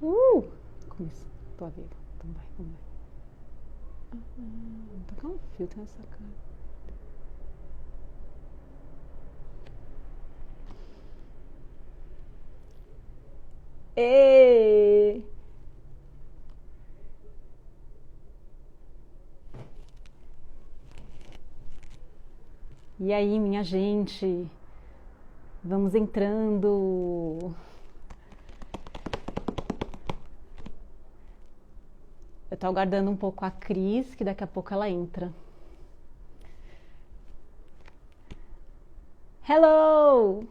Começou. Tô a ver. Então vai, vamos ver. Vou tacar um filtro nessa cara. Ê! E aí, minha gente? Vamos entrando. Eu tô aguardando um pouco a Cris, que daqui a pouco ela entra. Hello!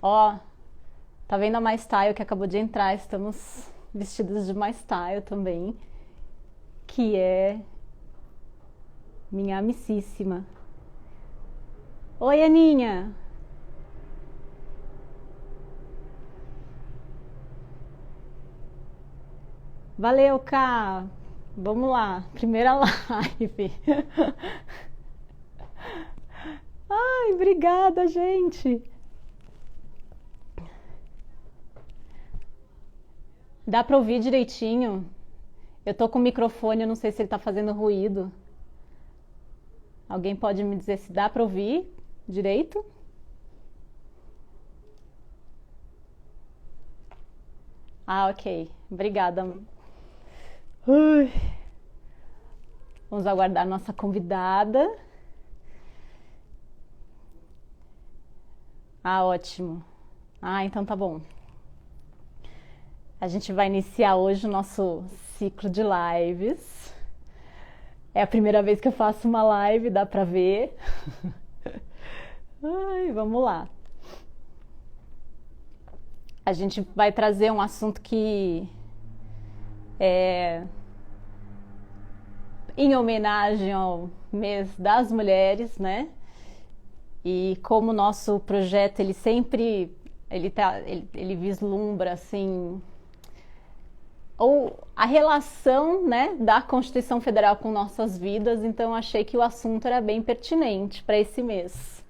Ó, tá vendo a My Style que acabou de entrar? Estamos vestidas de My Style também, que é minha amicíssima. Oi, Aninha! Valeu, Cá! Vamos lá, primeira live. Ai, obrigada, gente! Dá pra ouvir direitinho? Eu tô com o microfone, eu não sei se ele tá fazendo ruído. Alguém pode me dizer se dá pra ouvir direito? Ah, ok. Obrigada. Ui. Vamos aguardar nossa convidada. Ah, ótimo. Ah, então tá bom. A gente vai iniciar hoje o nosso ciclo de lives. É a primeira vez que eu faço uma live, dá pra ver. Ai, vamos lá. A gente vai trazer um assunto que é em homenagem ao mês das mulheres, né? E como o nosso projeto ele sempre ele vislumbra assim ou a relação, né, da Constituição Federal com nossas vidas, então achei que o assunto era bem pertinente para esse mês,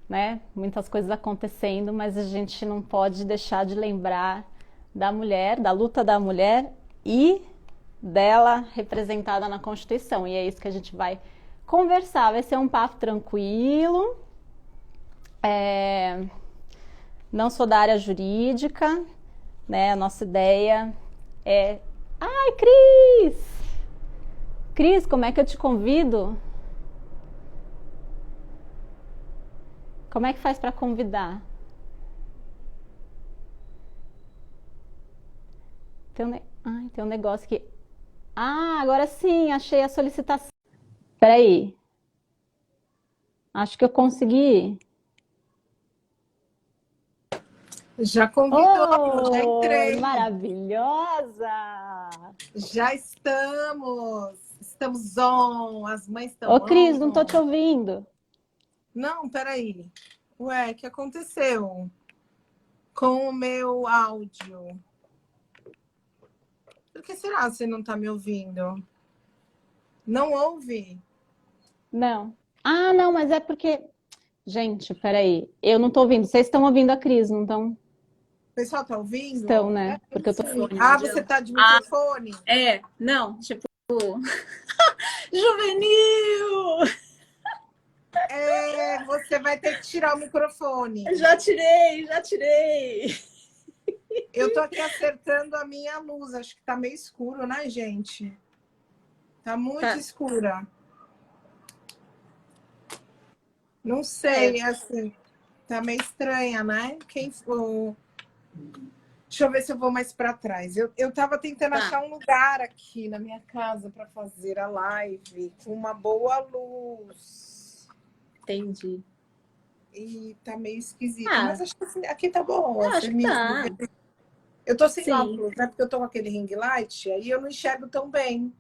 né? Muitas coisas acontecendo, mas a gente não pode deixar de lembrar da mulher, da luta da mulher e dela representada na Constituição. E é isso que a gente vai conversar. Vai ser um papo tranquilo. Não sou da área jurídica, né? A nossa ideia é... Ai, Cris! Cris, como é que eu te convido? Como é que faz para convidar? Tem um negócio que... Ah, agora sim, achei a solicitação. Peraí. Acho que eu consegui. Já convidou, já Oh, entrei. maravilhosa! Já estamos. Estamos on. As mães estão Ô, Cris, não tô on. te ouvindo. Não, peraí. Ué, o que aconteceu com o meu áudio? Por que será que você não está me ouvindo? Não ouve? Não. Ah, não, mas é porque... Gente, peraí. Eu não tô ouvindo. Vocês estão ouvindo a Cris, não estão? O pessoal está ouvindo? Estão, né? Eu Porque não eu tô... sei. Ah, você está de microfone? Não, tipo, juvenil! Você vai ter que tirar o microfone. Já tirei. Eu tô aqui acertando a minha luz. Acho que tá meio escuro, né, gente? Tá muito escura. Não sei, assim, tá meio estranha, né? Quem for... Deixa eu ver se eu vou mais para trás. Eu tava tentando achar um lugar aqui na minha casa para fazer a live com uma boa luz. Entendi. E tá meio esquisito. Mas acho que assim, aqui tá bom. Acho que tá. Eu tô sem óculos, né? Porque eu tô com aquele ring light, aí eu não enxergo tão bem.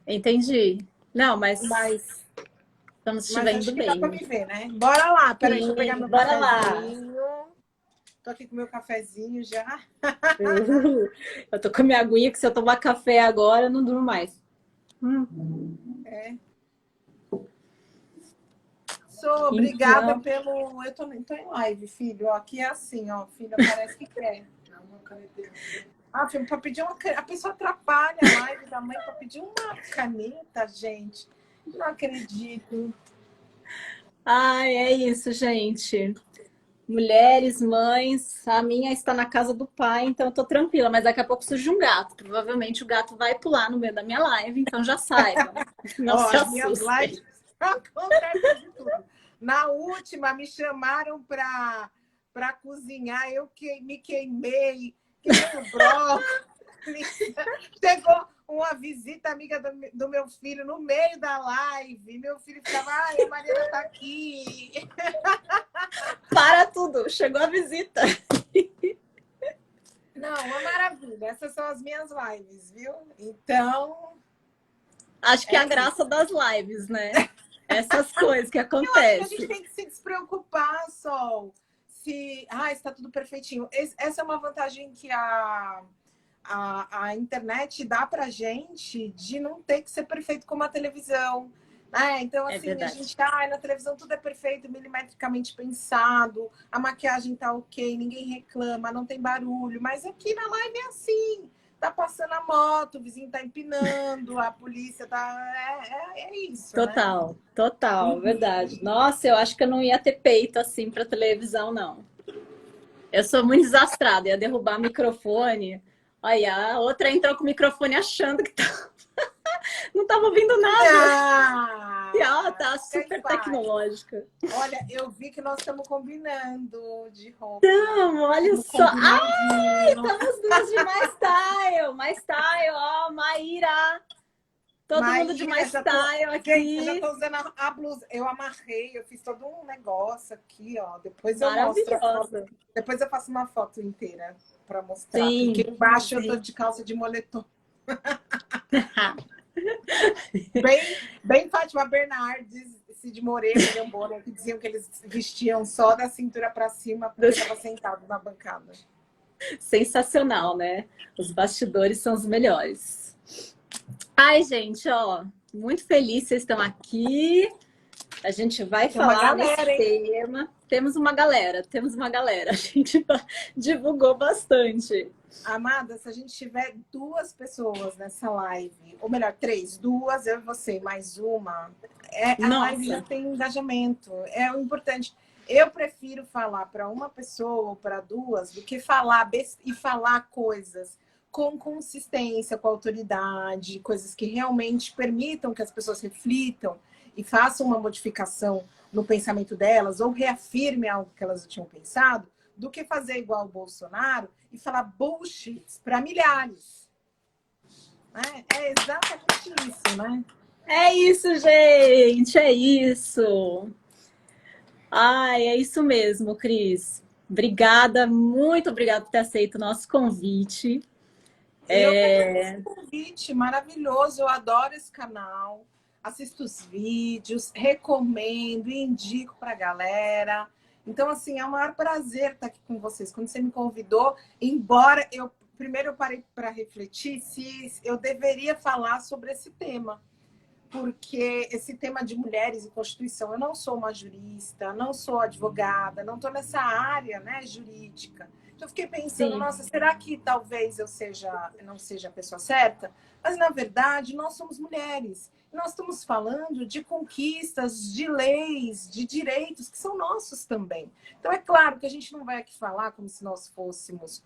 Entendi. Não, mas estamos te vendo acho que bem. dá pra me ver, né? Bora lá. Peraí, deixa eu pegar meu Bora cafezinho. Tô aqui com meu cafezinho já. Eu tô com a minha aguinha, que se eu tomar café agora, eu não durmo mais. Sou obrigada Então, pelo. Eu tô em live, filho. Ó, aqui é assim, ó. Filha, parece que quer. Ah, filho, para pedir uma. A pessoa atrapalha a live da mãe para pedir uma caneta, gente. Não acredito. ai, é isso, gente. Mulheres, mães, a minha está na casa do pai, então eu tô tranquila, mas daqui a pouco surge um gato. Provavelmente o gato vai pular no meio da minha live, então já saibam. Não Ó, se as minhas assustem. lives acontece de tudo. Na última, me chamaram para cozinhar, me queimei, queimei o brócolis. Chegou uma visita amiga do meu filho no meio da live. Meu filho ficava, ai, a Mariana está aqui. Para tudo, chegou a visita. Não, uma maravilha. Essas são as minhas lives, viu? Então, Acho que é a é isso. graça das lives, né? Essas coisas que Eu acho que a gente acontecem. tem que se despreocupar, Sol. Se, está tudo perfeitinho. Essa é uma vantagem que a internet dá pra gente de não ter que ser perfeito como a televisão. Então, É assim, a verdade. gente na televisão tudo é perfeito, milimetricamente pensado, a maquiagem tá ok, ninguém reclama, não tem barulho, mas aqui na live é assim. Tá passando a moto, o vizinho tá empinando, a polícia tá. É isso, né? Total, total, verdade. Nossa, eu acho que eu não ia ter peito assim para televisão, não. Eu sou muito desastrada, ia derrubar microfone. Olha, a outra entrou com o microfone achando que não estava ouvindo nada. E ela tá Quem super faz? tecnológica. Olha, eu vi que nós estamos combinando de roupa. Então, olha Um só. Ai, combinadinho. estamos duas de My Style. My Style, ó, Maíra. Todo mundo de My Maíra, Style gente, eu já aqui. tô usando a blusa. Eu amarrei, eu fiz todo um negócio aqui, ó. Depois eu mostro a foto. Maravilhosa. Depois eu faço uma foto inteira para mostrar. Porque Sim, embaixo eu tô sim. de calça de moletom. Bem Fátima Bernardes, Cid Moreira, William Bonner, que diziam que eles vestiam só da cintura para cima porque estava sentado na bancada. Sensacional, né? Os bastidores são os melhores. Ai, gente, ó, muito feliz que vocês estão aqui. A gente vai Tem uma falar nesse galera, hein? tema. Temos uma galera, temos uma galera. A gente divulgou bastante. Amada, se a gente tiver 2 pessoas nessa live, ou melhor, 3, 2, eu e você, mais uma, a live já Nossa, tem engajamento. É o importante. Eu prefiro falar para uma pessoa ou para 2 do que falar e falar coisas com consistência, com autoridade, coisas que realmente permitam que as pessoas reflitam e façam uma modificação no pensamento delas ou reafirme algo que elas tinham pensado, do que fazer igual o Bolsonaro e falar bullshit para milhares. É exatamente isso, né? é isso, gente, é isso. Ai, é isso mesmo, Cris. Obrigada, muito obrigada por ter aceito o nosso convite. Eu que agradeço o convite, maravilhoso. Eu adoro esse canal, assisto os vídeos, recomendo, indico para a galera. Então, assim, é um maior prazer estar aqui com vocês. Quando você me convidou, embora primeiro eu parei para refletir se eu deveria falar sobre esse tema. Porque esse tema de mulheres e Constituição, eu não sou uma jurista, não sou advogada, não estou nessa área, né, jurídica. Então, eu fiquei pensando, Sim, nossa, será que talvez eu não seja a pessoa certa? Mas, na verdade, nós somos mulheres. Nós estamos falando de conquistas, de leis, de direitos que são nossos também. Então, é claro que a gente não vai aqui falar como se nós fôssemos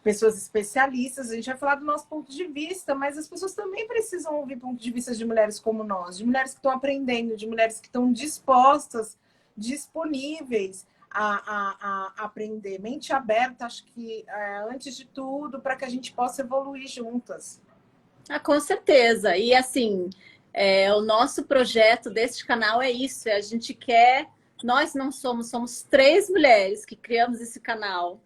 pessoas especialistas, a gente vai falar do nosso ponto de vista, mas as pessoas também precisam ouvir ponto de vista de mulheres como nós, de mulheres que estão aprendendo, de mulheres que estão dispostas, disponíveis a aprender. Mente aberta, acho que antes de tudo, para que a gente possa evoluir juntas. com certeza. E assim, o nosso projeto deste canal é isso, a gente quer, nós não somos 3 mulheres que criamos esse canal,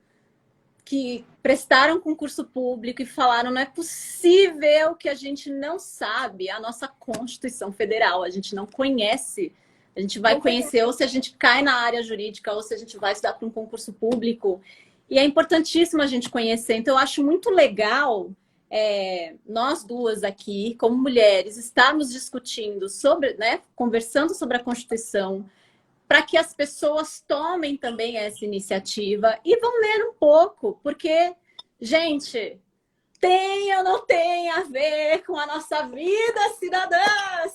que prestaram concurso público e falaram: não é possível que a gente não sabe a nossa Constituição Federal, a gente não conhece. A gente vai conhecer ou se a gente cai na área jurídica ou se a gente vai estudar para um concurso público. E é importantíssimo a gente conhecer. Então, eu acho muito legal nós duas aqui, como mulheres, estarmos discutindo sobre, né, conversando sobre a Constituição, para que as pessoas tomem também essa iniciativa e vão ler um pouco, porque, gente, tem ou não tem a ver com a nossa vida, cidadãos?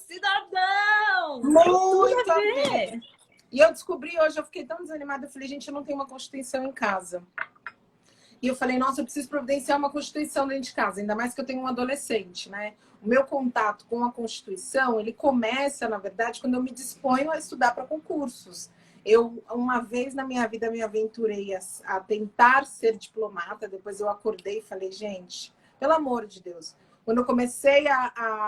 Muito a ver. E eu descobri hoje, eu fiquei tão desanimada, eu falei, gente, eu não tenho uma Constituição em casa. E eu falei, nossa, eu preciso providenciar uma Constituição dentro de casa, ainda mais que eu tenho um adolescente, né? O meu contato com a Constituição, ele começa, na verdade, quando eu me disponho a estudar para concursos. Eu, uma vez na minha vida, me aventurei a tentar ser diplomata, depois eu acordei e falei, gente, pelo amor de Deus. Quando eu comecei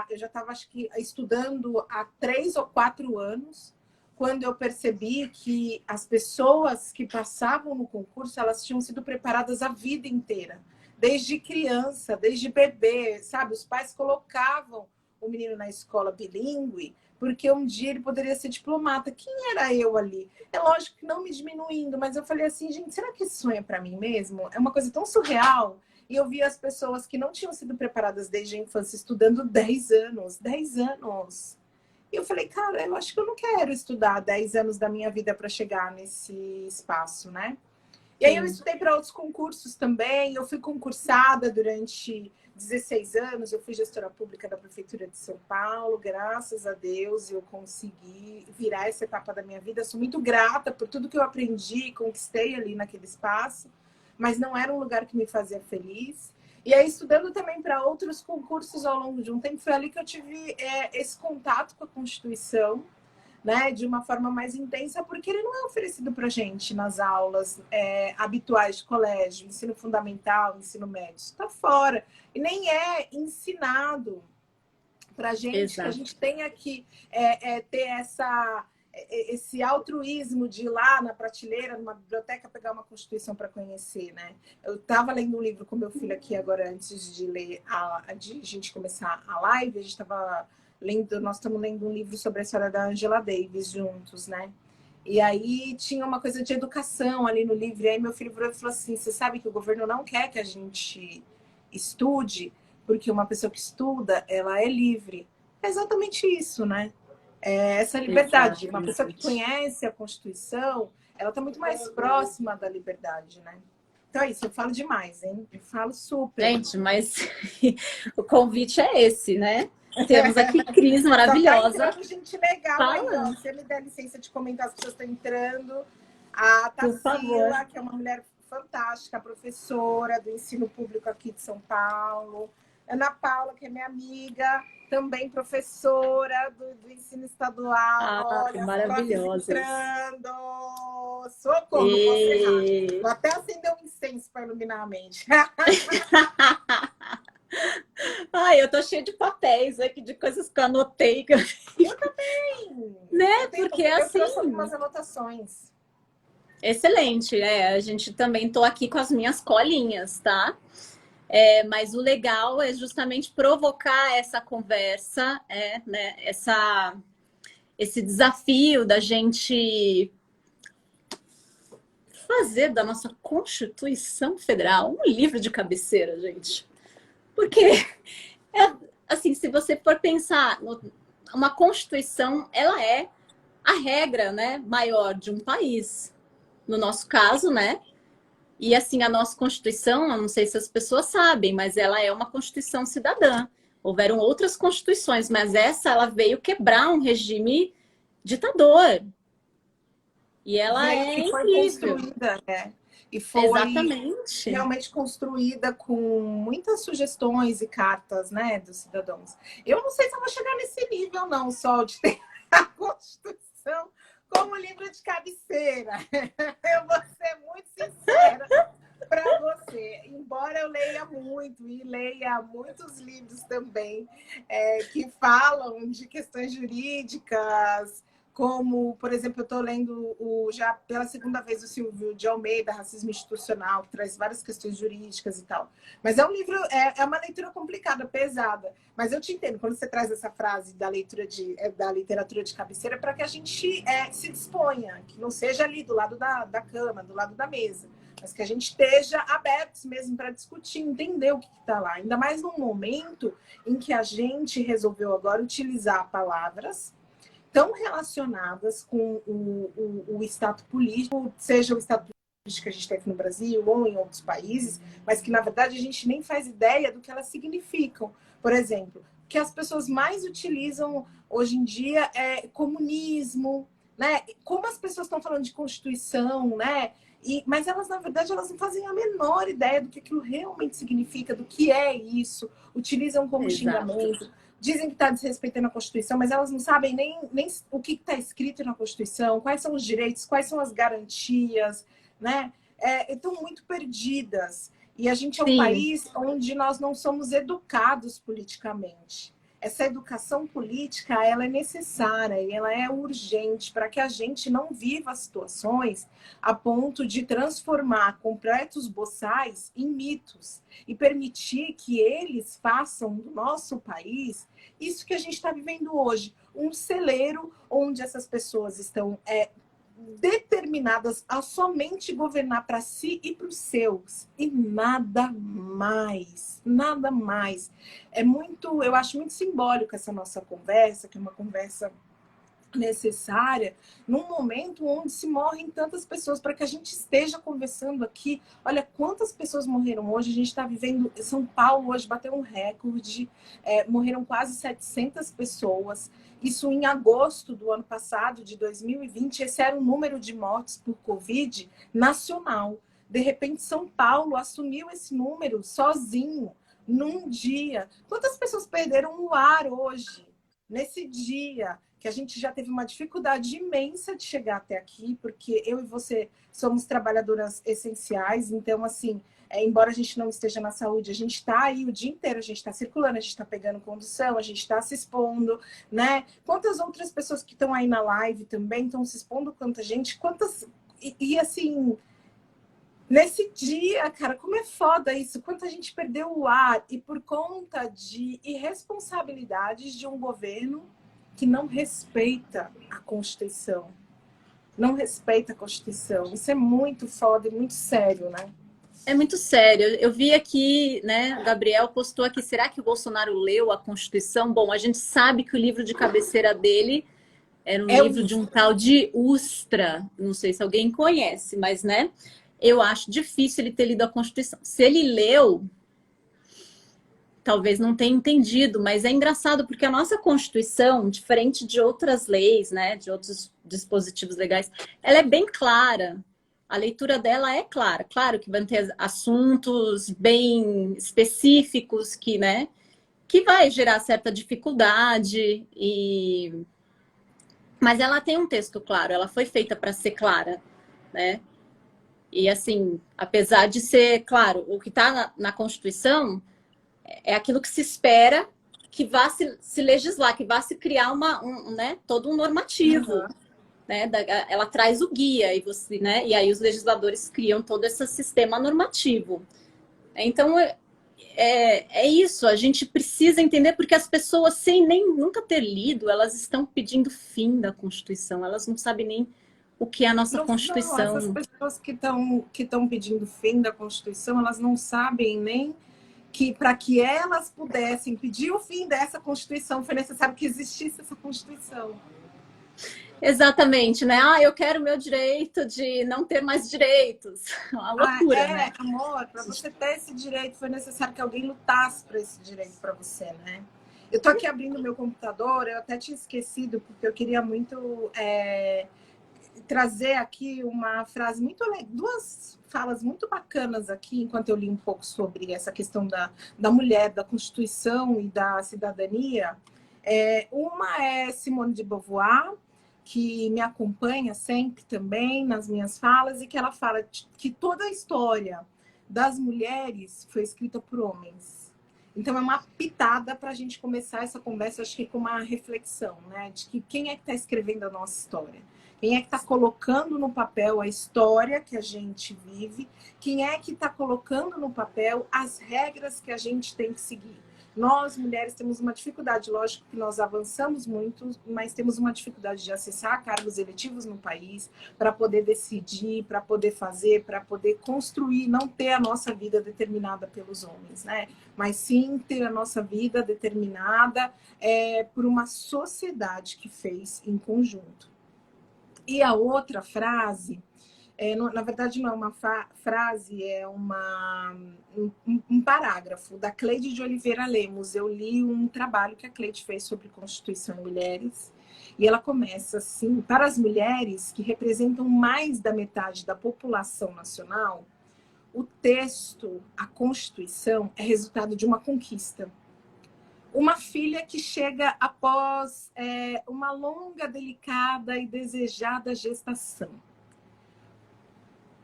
eu já estava, acho que, estudando há 3 ou 4 anos, quando eu percebi que as pessoas que passavam no concurso, elas tinham sido preparadas a vida inteira. Desde criança, desde bebê, sabe? Os pais colocavam o menino na escola bilíngue, porque um dia ele poderia ser diplomata. Quem era eu ali? É lógico que não me diminuindo, mas eu falei assim, gente, será que esse sonho é para mim mesmo? É uma coisa tão surreal. E eu vi as pessoas que não tinham sido preparadas desde a infância estudando 10 anos. 10 anos. E eu falei, cara, eu acho que eu não quero estudar 10 anos da minha vida para chegar nesse espaço, né? E aí eu estudei para outros concursos também. Eu fui concursada durante 16 anos. Eu fui gestora pública da Prefeitura de São Paulo. Graças a Deus eu consegui virar essa etapa da minha vida. Sou muito grata por tudo que eu aprendi e conquistei ali naquele espaço. Mas não era um lugar que me fazia feliz. E aí, estudando também para outros concursos ao longo de um tempo, foi ali que eu tive esse contato com a Constituição, né, de uma forma mais intensa, porque ele não é oferecido para a gente nas aulas habituais de colégio, ensino fundamental, ensino médio. Isso está fora. E nem é ensinado para a gente. Exato. Que a gente tenha que ter esse altruísmo de ir lá na prateleira, numa biblioteca, pegar uma Constituição para conhecer, né? Eu estava lendo um livro com meu filho aqui agora, antes de ler, de a gente começar a live, a gente estava lendo, nós estamos lendo um livro sobre a história da Angela Davis juntos, né? E aí tinha uma coisa de educação ali no livro, e aí meu filho falou assim, você sabe que o governo não quer que a gente estude, porque uma pessoa que estuda, ela é livre. É exatamente isso, né? Essa liberdade. Uma pessoa que conhece a Constituição, ela está muito mais próxima da liberdade, né? Então é isso, eu falo demais, hein? Eu falo super. Gente, mas o convite é esse, né? Temos aqui Cris maravilhosa. Tá entrando gente legal aí, ó. Você me dá licença de comentar, as pessoas estão entrando. A Tarsila, que é uma mulher fantástica, professora do ensino público aqui de São Paulo. Ana Paula, que é minha amiga, também professora do ensino estadual. Olha, maravilhosa. Entrando. Socorro, você vou até acender um incenso para iluminar a mente. Ai, eu tô cheia de papéis aqui, de coisas que eu anotei. Eu também. Né? Porque assim... Eu trouxe algumas anotações. Excelente. A gente também tô aqui com as minhas colinhas, tá? Mas o legal é justamente provocar essa conversa, né? Esse desafio da gente fazer da nossa Constituição Federal um livro de cabeceira, gente. Porque, assim, se você for pensar, uma Constituição, ela é a regra, né, maior de um país. No nosso caso, né? E, assim, a nossa Constituição, eu não sei se as pessoas sabem, mas ela é uma Constituição cidadã. Houveram outras Constituições, mas ela veio quebrar um regime ditador. E ela é incrível. Construída, né? E foi exatamente realmente construída com muitas sugestões e cartas, né, dos cidadãos. Eu não sei se eu vou chegar nesse nível, não, só de ter a Constituição como livro de cabeceira. Eu vou ser muito sincera para você. Embora eu leia muito e leia muitos livros também que falam de questões jurídicas, como, por exemplo, eu estou lendo já pela segunda vez o Silvio de Almeida, Racismo Institucional, que traz várias questões jurídicas e tal. Mas é um livro, é uma leitura complicada, pesada. Mas eu te entendo quando você traz essa frase da literatura de cabeceira para que a gente se disponha, que não seja ali do lado da cama, do lado da mesa, mas que a gente esteja abertos mesmo para discutir, entender o que está lá. Ainda mais num momento em que a gente resolveu agora utilizar palavras tão relacionadas com o status político, seja o status político que a gente tem aqui no Brasil ou em outros países, mas que, na verdade, a gente nem faz ideia do que elas significam. Por exemplo, o que as pessoas mais utilizam hoje em dia é comunismo, né? Como as pessoas estão falando de Constituição, né? Mas elas, na verdade, elas não fazem a menor ideia do que aquilo realmente significa, do que é isso, utilizam como xingamento, dizem que está desrespeitando a Constituição, mas elas não sabem nem o que está escrito na Constituição, quais são os direitos, quais são as garantias, né? Estão muito perdidas. E a gente é um país onde nós não somos educados politicamente. Essa educação política, ela é necessária e ela é urgente para que a gente não viva situações a ponto de transformar completos boçais em mitos e permitir que eles façam do nosso país isso que a gente está vivendo hoje, um celeiro onde essas pessoas estão determinadas a somente governar para si e para os seus e nada mais, nada mais. Eu acho muito simbólico essa nossa conversa, que é uma conversa necessária num momento onde se morrem tantas pessoas, para que a gente esteja conversando aqui. Olha quantas pessoas morreram hoje. A gente está vivendo, São Paulo hoje bateu um recorde, morreram quase 700 pessoas. Isso em agosto do ano passado, de 2020, esse era o número de mortes por Covid nacional. De repente, São Paulo assumiu esse número sozinho, num dia. Quantas pessoas perderam o ar hoje, nesse dia, que a gente já teve uma dificuldade imensa de chegar até aqui, porque eu e você somos trabalhadoras essenciais, então, assim, embora a gente não esteja na saúde, a gente está aí o dia inteiro, a gente está circulando, a gente está pegando condução, a gente está se expondo, né? Quantas outras pessoas que estão aí na live também estão se expondo, quanta gente, quantas... E assim, nesse dia, cara, como é foda isso, quanta gente perdeu o ar, e por conta de irresponsabilidades de um governo que não respeita a Constituição. Não respeita a Constituição. Isso é muito foda e muito sério, né? É muito sério. Eu vi aqui, né, o Gabriel postou aqui, será que o Bolsonaro leu a Constituição? Bom, a gente sabe que o livro de cabeceira dele era um livro de um tal de Ustra. Não sei se alguém conhece, mas, né, eu acho difícil ele ter lido a Constituição. Se ele leu, talvez não tenha entendido, mas é engraçado porque a nossa Constituição, diferente de outras leis, né, de outros dispositivos legais, ela é bem clara. A leitura dela é clara. Claro que vai ter assuntos bem específicos que, né, que vai gerar certa dificuldade, mas ela tem um texto claro, ela foi feita para ser clara, né? E assim, apesar de ser, claro, o que está na Constituição é aquilo que se espera que vá se legislar, que vá se criar né, todo um normativo. Uhum. Né? Ela traz o guia né? E aí os legisladores criam todo esse sistema normativo. Então, é isso. A gente precisa entender, porque as pessoas, sem nunca ter lido, elas estão pedindo fim da Constituição. Elas não sabem nem o que é a nossa Constituição. Não, essas pessoas que estão pedindo fim da Constituição, elas não sabem nem que para que elas pudessem pedir o fim dessa Constituição, foi necessário que existisse essa Constituição. Exatamente, né? Eu quero o meu direito de não ter mais direitos. Uma loucura, né? Amor, para você ter esse direito, foi necessário que alguém lutasse para esse direito para você, né? Eu tô aqui abrindo meu computador, eu até tinha esquecido, porque eu queria muito trazer aqui uma frase muito legal, duas falas muito bacanas aqui, enquanto eu li um pouco sobre essa questão da mulher, da Constituição e da cidadania. Uma é Simone de Beauvoir, que me acompanha sempre também nas minhas falas, e que ela fala que toda a história das mulheres foi escrita por homens. Então é uma pitada para a gente começar essa conversa, acho que com uma reflexão, né? De que quem é que está escrevendo a nossa história? Quem é que está colocando no papel a história que a gente vive? Quem é que está colocando no papel as regras que a gente tem que seguir? Nós, mulheres, temos uma dificuldade, lógico que nós avançamos muito, mas temos uma dificuldade de acessar cargos eletivos no país, para poder decidir, para poder fazer, para poder construir, não ter a nossa vida determinada pelos homens, né? Mas sim ter a nossa vida determinada por uma sociedade que fez em conjunto. E a outra frase, na verdade não é uma frase, é um parágrafo da Cleide de Oliveira Lemos. Eu li um trabalho que a Cleide fez sobre Constituição e Mulheres, e ela começa assim: para as mulheres que representam mais da metade da população nacional, o texto, a Constituição, é resultado de uma conquista. Uma filha que chega após uma longa, delicada e desejada gestação.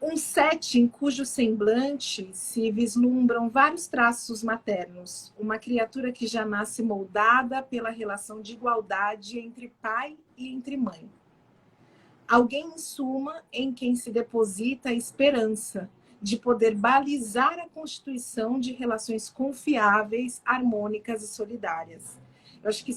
Um setting cujo semblante se vislumbram vários traços maternos. Uma criatura que já nasce moldada pela relação de igualdade entre pai e entre mãe. Alguém, em suma, em quem se deposita a esperança de poder balizar a constituição de relações confiáveis, harmônicas e solidárias. Eu acho que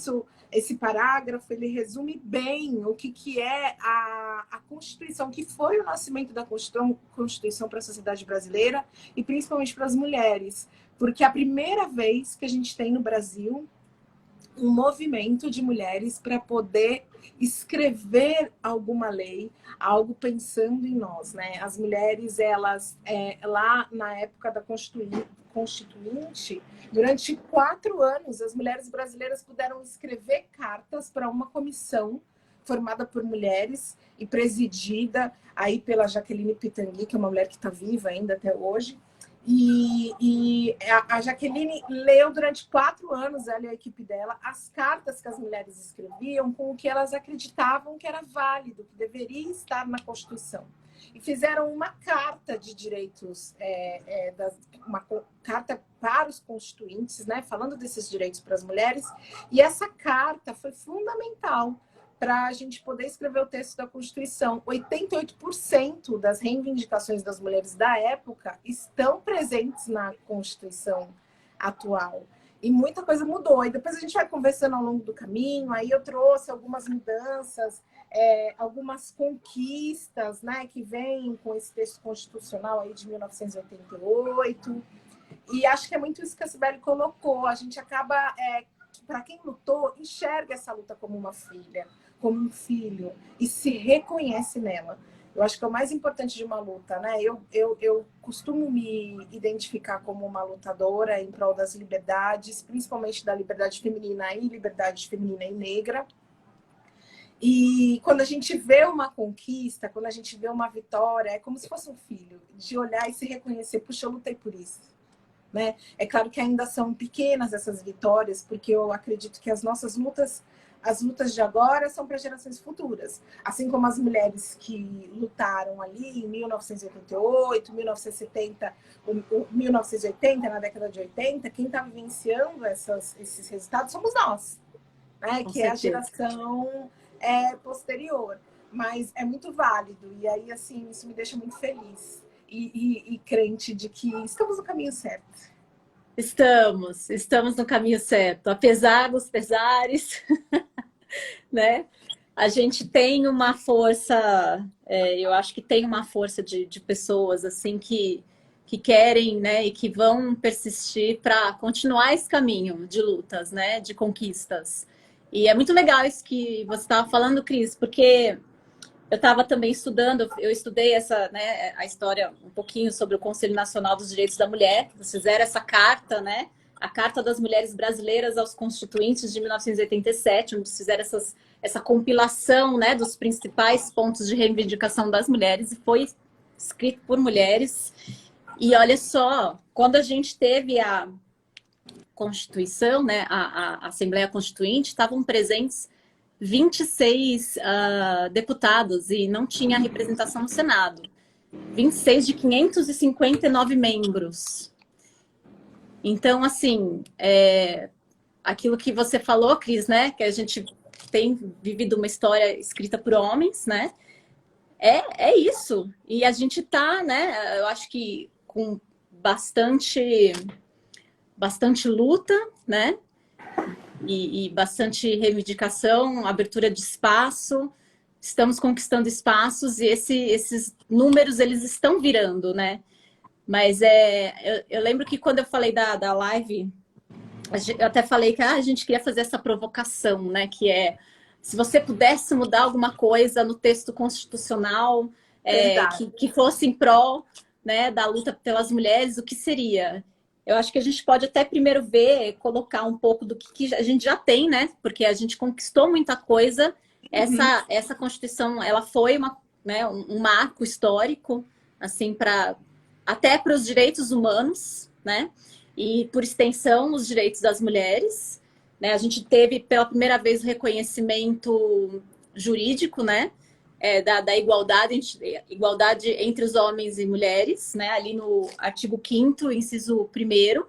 esse parágrafo ele resume bem o que é a Constituição, que foi o nascimento da Constituição para a sociedade brasileira e principalmente para as mulheres, porque é a primeira vez que a gente tem no Brasil um movimento de mulheres para poder escrever alguma lei, algo pensando em nós, né? As mulheres, elas, lá na época da Constituinte, durante 4 anos, as mulheres brasileiras puderam escrever cartas para uma comissão formada por mulheres e presidida aí pela Jaqueline Pitangui, que é uma mulher que está viva ainda até hoje. E a Jaqueline leu durante 4 anos, ela e a equipe dela, as cartas que as mulheres escreviam com o que elas acreditavam que era válido, que deveria estar na Constituição. E fizeram uma carta de direitos, uma carta para os constituintes, né, falando desses direitos para as mulheres. E essa carta foi fundamental para a gente poder escrever o texto da Constituição. 88% das reivindicações das mulheres da época estão presentes na Constituição atual. E muita coisa mudou. E depois a gente vai conversando ao longo do caminho. Aí eu trouxe algumas mudanças, algumas conquistas, né, que vêm com esse texto constitucional aí de 1988. E acho que é muito isso que a Sibeli colocou. A gente acaba, para quem lutou, enxerga essa luta como uma filha, como um filho, e se reconhece nela. Eu acho que é o mais importante de uma luta, né? Eu costumo me identificar como uma lutadora em prol das liberdades, principalmente da liberdade feminina e negra. E quando a gente vê uma conquista, quando a gente vê uma vitória, é como se fosse um filho, de olhar e se reconhecer: puxa, eu lutei por isso. Né? É claro que ainda são pequenas essas vitórias, porque eu acredito que as nossas lutas, as lutas de agora, são para gerações futuras. Assim como as mulheres que lutaram ali em 1988, 1970, 1980, na década de 80, quem está vivenciando esses resultados somos nós, né? Que é a geração posterior. Mas é muito válido. E aí, assim, isso me deixa muito feliz. E crente de que estamos no caminho certo. Estamos no caminho certo, apesar dos pesares, né? A gente tem uma força, eu acho que tem uma força de pessoas assim que querem, né, e que vão persistir para continuar esse caminho de lutas, né, de conquistas. E é muito legal isso que você estava falando, Cris, porque eu estava também estudando, eu estudei a história um pouquinho sobre o Conselho Nacional dos Direitos da Mulher. Eles fizeram essa carta, né? A Carta das Mulheres Brasileiras aos Constituintes de 1987, onde fizeram essa compilação, né, dos principais pontos de reivindicação das mulheres, e foi escrito por mulheres. E olha só, quando a gente teve a Constituição, né, a Assembleia Constituinte, estavam presentes 26 deputados e não tinha representação no Senado. 26 de 559 membros. Então, assim, aquilo que você falou, Cris, né? Que a gente tem vivido uma história escrita por homens, né? É isso. E a gente tá, né? Eu acho que com bastante bastante luta, né? E bastante reivindicação, abertura de espaço. Estamos conquistando espaços e esses números, eles estão virando, né? Mas eu lembro que quando eu falei da live, eu até falei que a gente queria fazer essa provocação, né? Que é, se você pudesse mudar alguma coisa no texto constitucional que fosse em prol, né, da luta pelas mulheres, o que seria? Eu acho que a gente pode até primeiro ver, colocar um pouco do que a gente já tem, né? Porque a gente conquistou muita coisa. Essa Constituição, ela foi um marco histórico, assim, até para os direitos humanos, né? E, por extensão, os direitos das mulheres. Né? A gente teve, pela primeira vez, o reconhecimento jurídico, né? Da igualdade entre os homens e mulheres, né? Ali no artigo 5º, inciso 1º.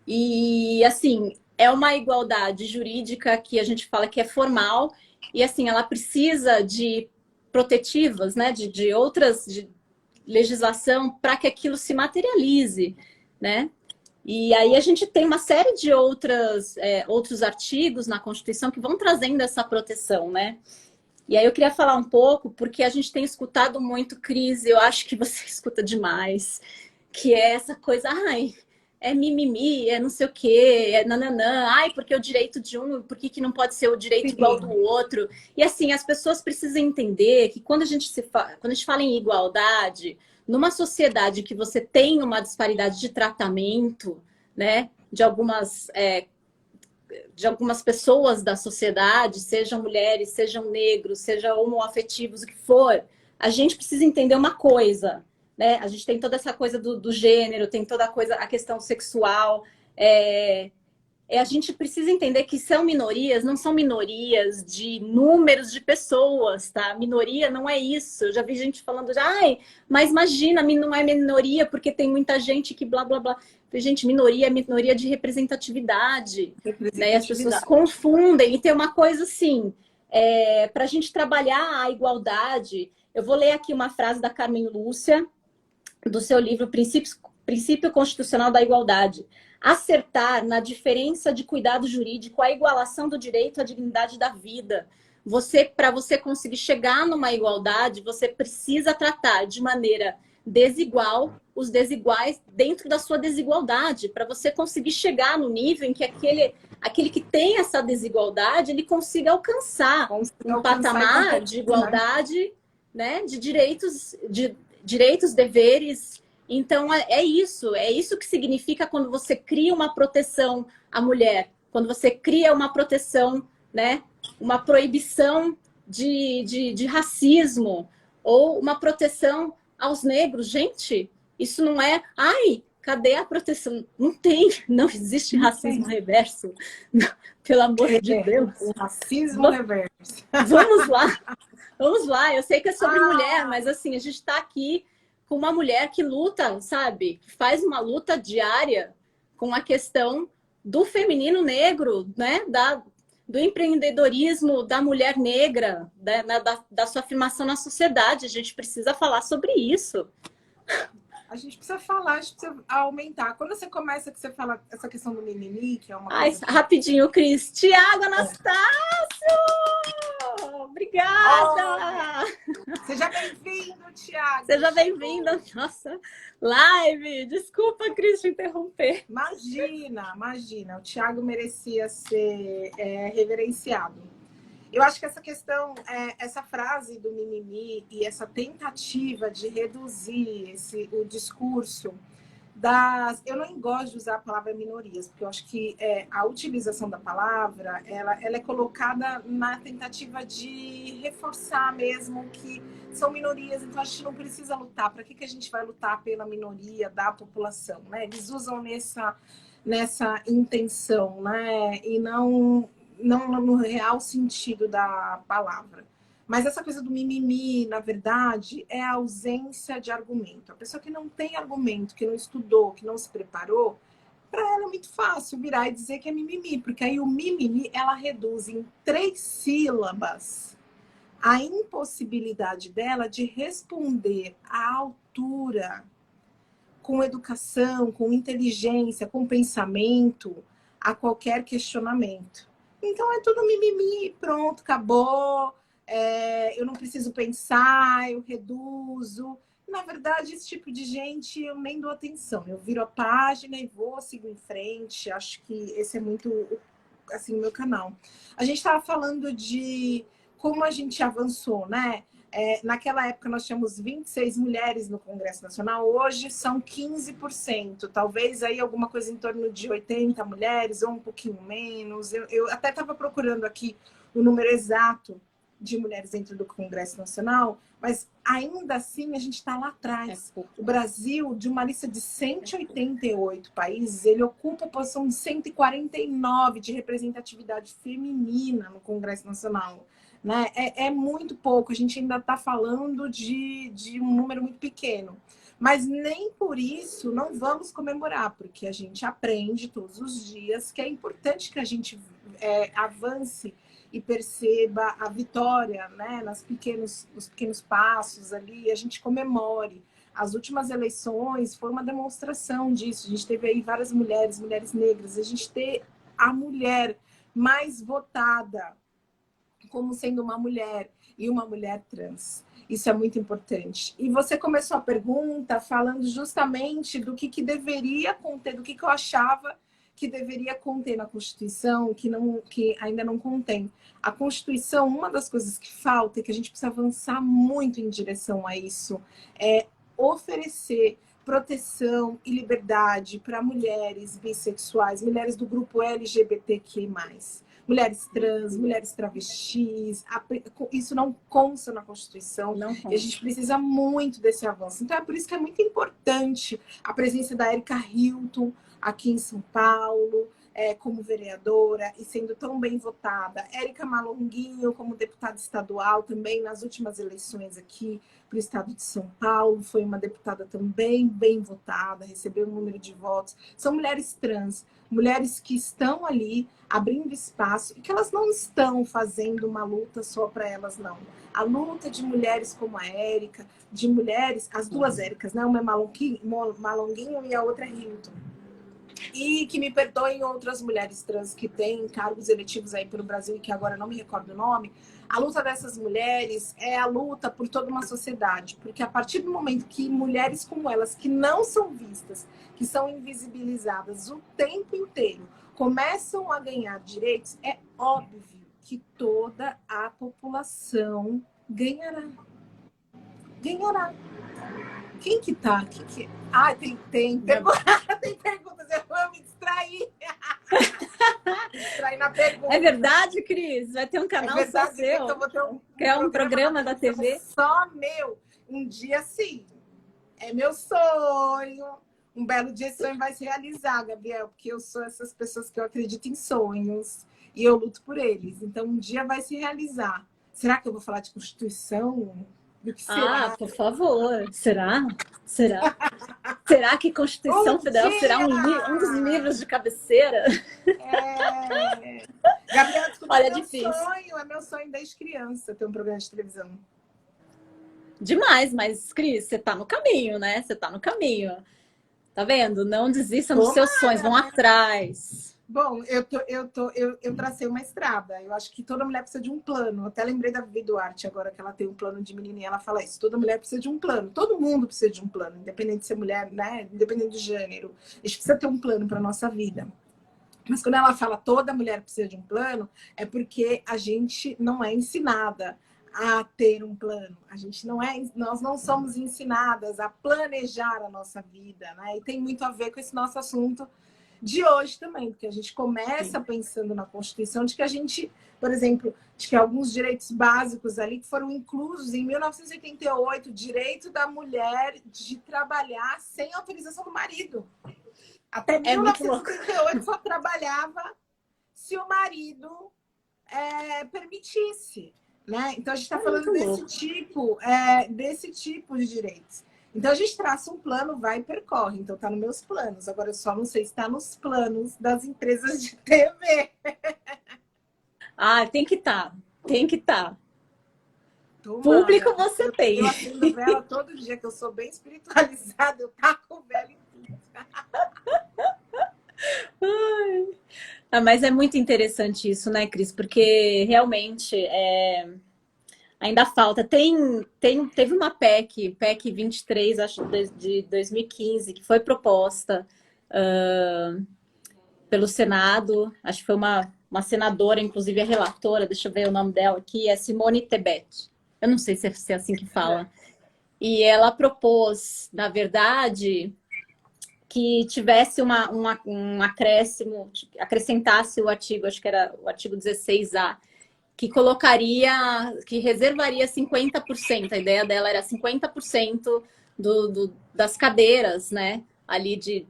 E, assim, é uma igualdade jurídica que a gente fala que é formal e, assim, ela precisa de protetivas, né? De outras... de legislação para que aquilo se materialize, né? E aí a gente tem uma série de outros artigos na Constituição que vão trazendo essa proteção, né? E aí eu queria falar um pouco, porque a gente tem escutado muito, Cris, eu acho que você escuta demais, que é essa coisa, ai, é mimimi, é não sei o quê, é nananã, ai, porque o direito de um, por que não pode ser o direito igual do outro? E assim, as pessoas precisam entender que quando a gente fala em igualdade, numa sociedade que você tem uma disparidade de tratamento, né, de algumas pessoas da sociedade, sejam mulheres, sejam negros, sejam homoafetivos, o que for, a gente precisa entender uma coisa, né? A gente tem toda essa coisa do gênero, tem toda a questão sexual. A gente precisa entender que são minorias, não são minorias de números de pessoas, tá? Minoria não é isso. Eu já vi gente falando, ai, mas imagina, não é minoria porque tem muita gente que blá, blá, blá. Gente, minoria é minoria de representatividade. Né? E as pessoas confundem. E tem uma coisa assim, para a gente trabalhar a igualdade, eu vou ler aqui uma frase da Carmen Lúcia, do seu livro Princípio Constitucional da Igualdade. Acertar na diferença de cuidado jurídico a igualação do direito à dignidade da vida. Para você conseguir chegar numa igualdade, você precisa tratar de maneira desigual os desiguais dentro da sua desigualdade, para você conseguir chegar no nível em que aquele que tem essa desigualdade, ele consiga alcançar um patamar de igualdade, né, de direitos, deveres. Então, é isso que significa quando você cria uma proteção à mulher, quando você cria uma proteção, né, uma proibição de racismo, ou uma proteção aos negros. Gente, isso não é... Ai, cadê a proteção? Não existe racismo reverso. Pelo amor de Deus. O racismo reverso. Vamos lá. Eu sei que é sobre mulher, mas assim, a gente está aqui com uma mulher que luta, sabe? Que faz uma luta diária com a questão do feminino negro, né? Do empreendedorismo da mulher negra, da sua afirmação na sociedade. A gente precisa falar sobre isso. A gente precisa falar, a gente precisa aumentar. Quando você começa, que você fala essa questão do mimimi, que é uma coisa... Rapidinho, Cris. Tiago Anastácio! Obrigada! Seja bem-vindo, Tiago. Seja bem-vindo à nossa live. Desculpa, Cris, te interromper. Imagina. O Tiago merecia ser reverenciado. Eu acho que essa questão, essa frase do mimimi e essa tentativa de reduzir o discurso eu não gosto de usar a palavra minorias, porque eu acho que a utilização da palavra, ela é colocada na tentativa de reforçar mesmo que são minorias, então a gente não precisa lutar. Para que a gente vai lutar pela minoria da população, né? Eles usam nessa intenção, né? E não no real sentido da palavra. Mas essa coisa do mimimi, na verdade, é a ausência de argumento. A pessoa que não tem argumento, que não estudou, que não se preparou, para ela é muito fácil virar e dizer que é mimimi, porque aí o mimimi, ela reduz em 3 sílabas a impossibilidade dela de responder à altura com educação, com inteligência, com pensamento, a qualquer questionamento. Então é tudo mimimi, pronto, acabou, eu não preciso pensar, eu reduzo. Na verdade, esse tipo de gente eu nem dou atenção. Eu viro a página e vou seguir em frente. Acho que esse é muito, assim, o meu canal. A gente estava falando de como a gente avançou, né? Naquela época nós tínhamos 26 mulheres no Congresso Nacional, hoje são 15%. Talvez aí alguma coisa em torno de 80 mulheres ou um pouquinho menos. Eu até estava procurando aqui o número exato de mulheres dentro do Congresso Nacional, mas ainda assim a gente está lá atrás. O Brasil, de uma lista de 188 países, ele ocupa a posição de 149 de representatividade feminina no Congresso Nacional. Né? É muito pouco, a gente ainda está falando de um número muito pequeno. Mas nem por isso não vamos comemorar, porque a gente aprende todos os dias que é importante que a gente avance e perceba a vitória, né, nos pequenos passos ali, a gente comemore. As últimas eleições foi uma demonstração disso. A gente teve aí várias mulheres negras. A gente ter a mulher mais votada como sendo uma mulher e uma mulher trans. Isso é muito importante. E você começou a pergunta falando justamente do que deveria conter, do que eu achava que deveria conter na Constituição, que ainda não contém. A Constituição, uma das coisas que falta e que a gente precisa avançar muito em direção a isso, é oferecer proteção e liberdade para mulheres bissexuais, mulheres do grupo LGBTQ+. Mulheres trans, mulheres travestis, isso não consta na Constituição. Não consta. E a gente precisa muito desse avanço. Então é por isso que é muito importante a presença da Erika Hilton aqui em São Paulo, como vereadora e sendo tão bem votada. Érica Malonguinho como deputada estadual também nas últimas eleições aqui para o estado de São Paulo, foi uma deputada também bem votada, recebeu um número de votos. São mulheres trans, mulheres que estão ali abrindo espaço e que elas não estão fazendo uma luta só para elas, não. A luta de mulheres como a Érica, de mulheres, as duas Éricas, né? Uma é Malonguinho e a outra é Hilton. E que me perdoem outras mulheres trans que têm cargos eletivos aí pelo Brasil e que agora não me recordo o nome. A luta dessas mulheres é a luta por toda uma sociedade, porque a partir do momento que mulheres como elas, que não são vistas, que são invisibilizadas o tempo inteiro, começam a ganhar direitos, é óbvio que toda a população ganhará. Ganhará. Quem que tá? Tem perguntas, eu vou me distrair. Distrair na pergunta. É verdade, Cris? Vai ter um canal só seu. Então vou ter um programa da TV? Só meu. Um dia sim. É meu sonho. Um belo dia esse sonho vai se realizar, Gabriel, porque eu sou essas pessoas que eu acredito em sonhos e eu luto por eles. Então um dia vai se realizar. Será que eu vou falar de Constituição? Por favor. Será? Será que Constituição Federal será um dos livros de cabeceira? Gabriel, desculpa, olha, é difícil. É meu sonho desde criança ter um programa de televisão. Demais, mas, Cris, você tá no caminho, né? Você tá no caminho. Tá vendo? Não desistam dos seus sonhos, vão atrás. Bom, eu tracei uma estrada. Eu acho que toda mulher precisa de um plano. Eu até lembrei da Vivi Duarte agora, que ela tem um plano de menina e ela fala isso. Toda mulher precisa de um plano. Todo mundo precisa de um plano, independente de ser mulher, né? Independente do gênero. A gente precisa ter um plano para nossa vida. Mas quando ela fala toda mulher precisa de um plano, é porque a gente não é ensinada a ter um plano. Nós não somos ensinadas a planejar a nossa vida, né? E tem muito a ver com esse nosso assunto de hoje também, porque a gente começa pensando na Constituição de que a gente, por exemplo, de que alguns direitos básicos ali que foram inclusos em 1988, o direito da mulher de trabalhar sem autorização do marido. Até 1988 só trabalhava se o marido permitisse, né? Então a gente está falando desse tipo de direitos. Então a gente traça um plano, vai e percorre. Então tá nos meus planos. Agora eu só não sei se está nos planos das empresas de TV. Tem que estar. Tem que estar. Público você tem. Eu acendo vela todo dia, que eu sou bem espiritualizada. Eu taco vela em Mas é muito interessante isso, né, Cris? Porque realmente ainda falta. Teve uma PEC 23, acho, de 2015, que foi proposta pelo Senado. Acho que foi uma senadora, inclusive a relatora, deixa eu ver o nome dela aqui, é Simone Tebet. Eu não sei se é assim que fala. E ela propôs, na verdade, que tivesse um acréscimo, acrescentasse o artigo, acho que era o artigo 16A, que reservaria 50%. A ideia dela era 50% das cadeiras, né? Ali de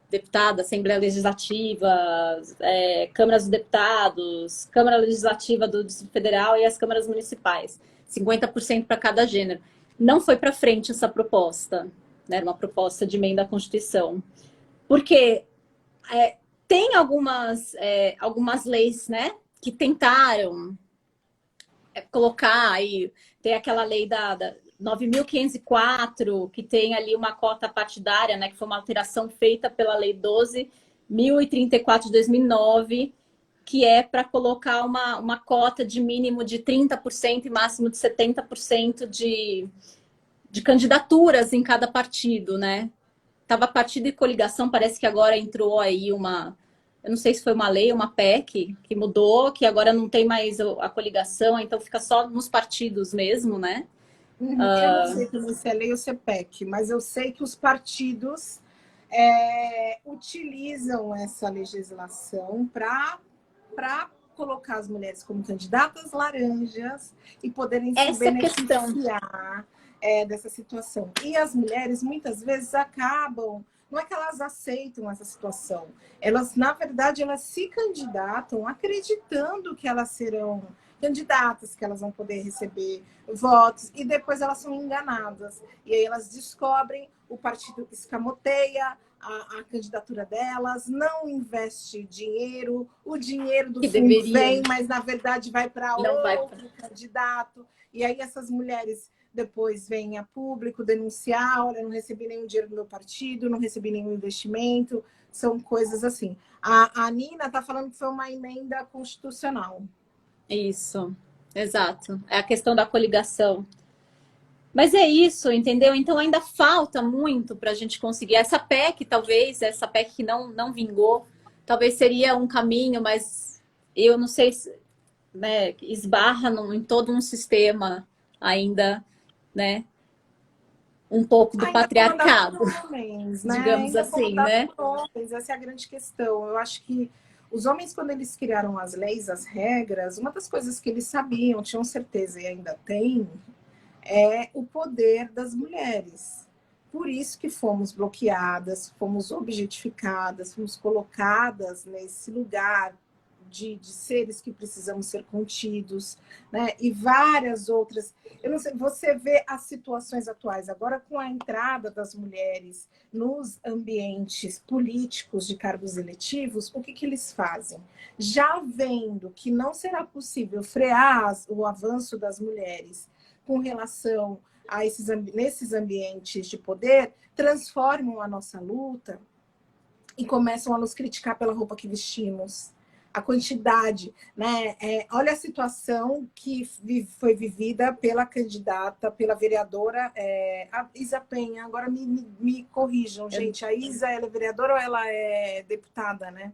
deputado, Assembleia Legislativa, Câmara dos Deputados, Câmara Legislativa do Distrito Federal e as câmaras municipais. 50% para cada gênero. Não foi para frente essa proposta, né? Era uma proposta de emenda à Constituição. Porque tem algumas leis, né, que tentaram colocar aí, tem aquela lei da 9.504, que tem ali uma cota partidária, né, que foi uma alteração feita pela lei 12.034 de 2009, que é para colocar uma cota de mínimo de 30% e máximo de 70% de candidaturas em cada partido, né? Tava partido e coligação, parece que agora entrou aí eu não sei se foi uma lei, uma PEC, que mudou, que agora não tem mais a coligação, então fica só nos partidos mesmo, né? Eu não sei se é lei ou se é PEC, mas eu sei que os partidos utilizam essa legislação para colocar as mulheres como candidatas laranjas e poderem se beneficiar dessa situação. E as mulheres, muitas vezes, acabam... Não é que elas aceitam essa situação. Elas, na verdade, elas se candidatam acreditando que elas serão candidatas, que elas vão poder receber votos, e depois elas são enganadas. E aí elas descobrem, o partido escamoteia a candidatura delas, não investe dinheiro, o dinheiro do fundo vem, mas na verdade vai para outro candidato. E aí essas mulheres depois vêm a público denunciar, olha, não recebi nenhum dinheiro do meu partido, não recebi nenhum investimento, são coisas assim. A Nina está falando que foi uma emenda constitucional. Isso, exato. É a questão da coligação. Mas é isso, entendeu? Então ainda falta muito para a gente conseguir. Essa PEC, talvez, essa PEC que não vingou, talvez seria um caminho, mas eu não sei se, né, esbarra em todo um sistema ainda, né? Um pouco do patriarcado, homens, né? Digamos assim, né? Homens, essa é a grande questão. Eu acho que os homens, quando eles criaram as leis, as regras, uma das coisas que eles sabiam, tinham certeza e ainda têm, é o poder das mulheres. Por isso que fomos bloqueadas, fomos objetificadas, fomos colocadas nesse lugar de seres que precisamos ser contidos, né? E várias outras. Eu não sei, você vê as situações atuais, agora com a entrada das mulheres nos ambientes políticos de cargos eletivos, o que eles fazem? Já vendo que não será possível frear o avanço das mulheres com relação a nesses ambientes de poder, transformam a nossa luta e começam a nos criticar pela roupa que vestimos. A quantidade, né? Olha a situação que foi vivida pela candidata, pela vereadora a Isa Penha. Agora me corrijam, gente. A Isa, ela é vereadora ou ela é deputada, né?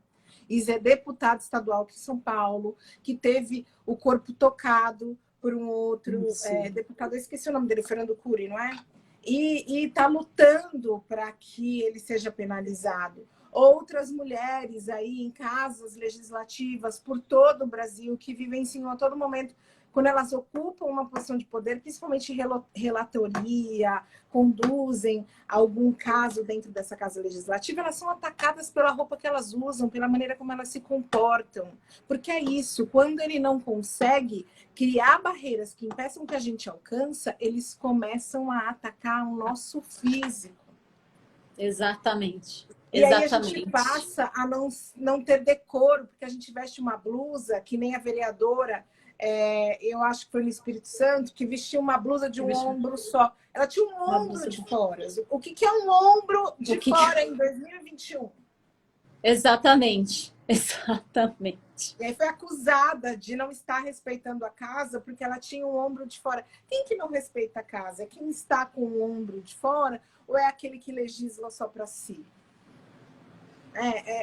Isa é deputada estadual aqui em São Paulo, que teve o corpo tocado por um outro deputado, eu esqueci o nome dele, Fernando Cury, não é? E está lutando para que ele seja penalizado. Outras mulheres aí em casas legislativas por todo o Brasil que vivenciam a todo momento, quando elas ocupam uma posição de poder, principalmente relatoria, conduzem algum caso dentro dessa casa legislativa, elas são atacadas pela roupa que elas usam, pela maneira como elas se comportam. Porque é isso, quando ele não consegue criar barreiras que impeçam que a gente alcança, eles começam a atacar o nosso físico. Exatamente. E aí a gente passa a não ter decoro, porque a gente veste uma blusa, que nem a vereadora, eu acho que foi no Espírito Santo, que vestia uma blusa de um ombro só. Ela tinha um ombro de fora. O que é um ombro de fora em 2021? Exatamente. Exatamente. E aí foi acusada de não estar respeitando a casa porque ela tinha um ombro de fora. Quem que não respeita a casa? É quem está com o ombro de fora ou é aquele que legisla só para si?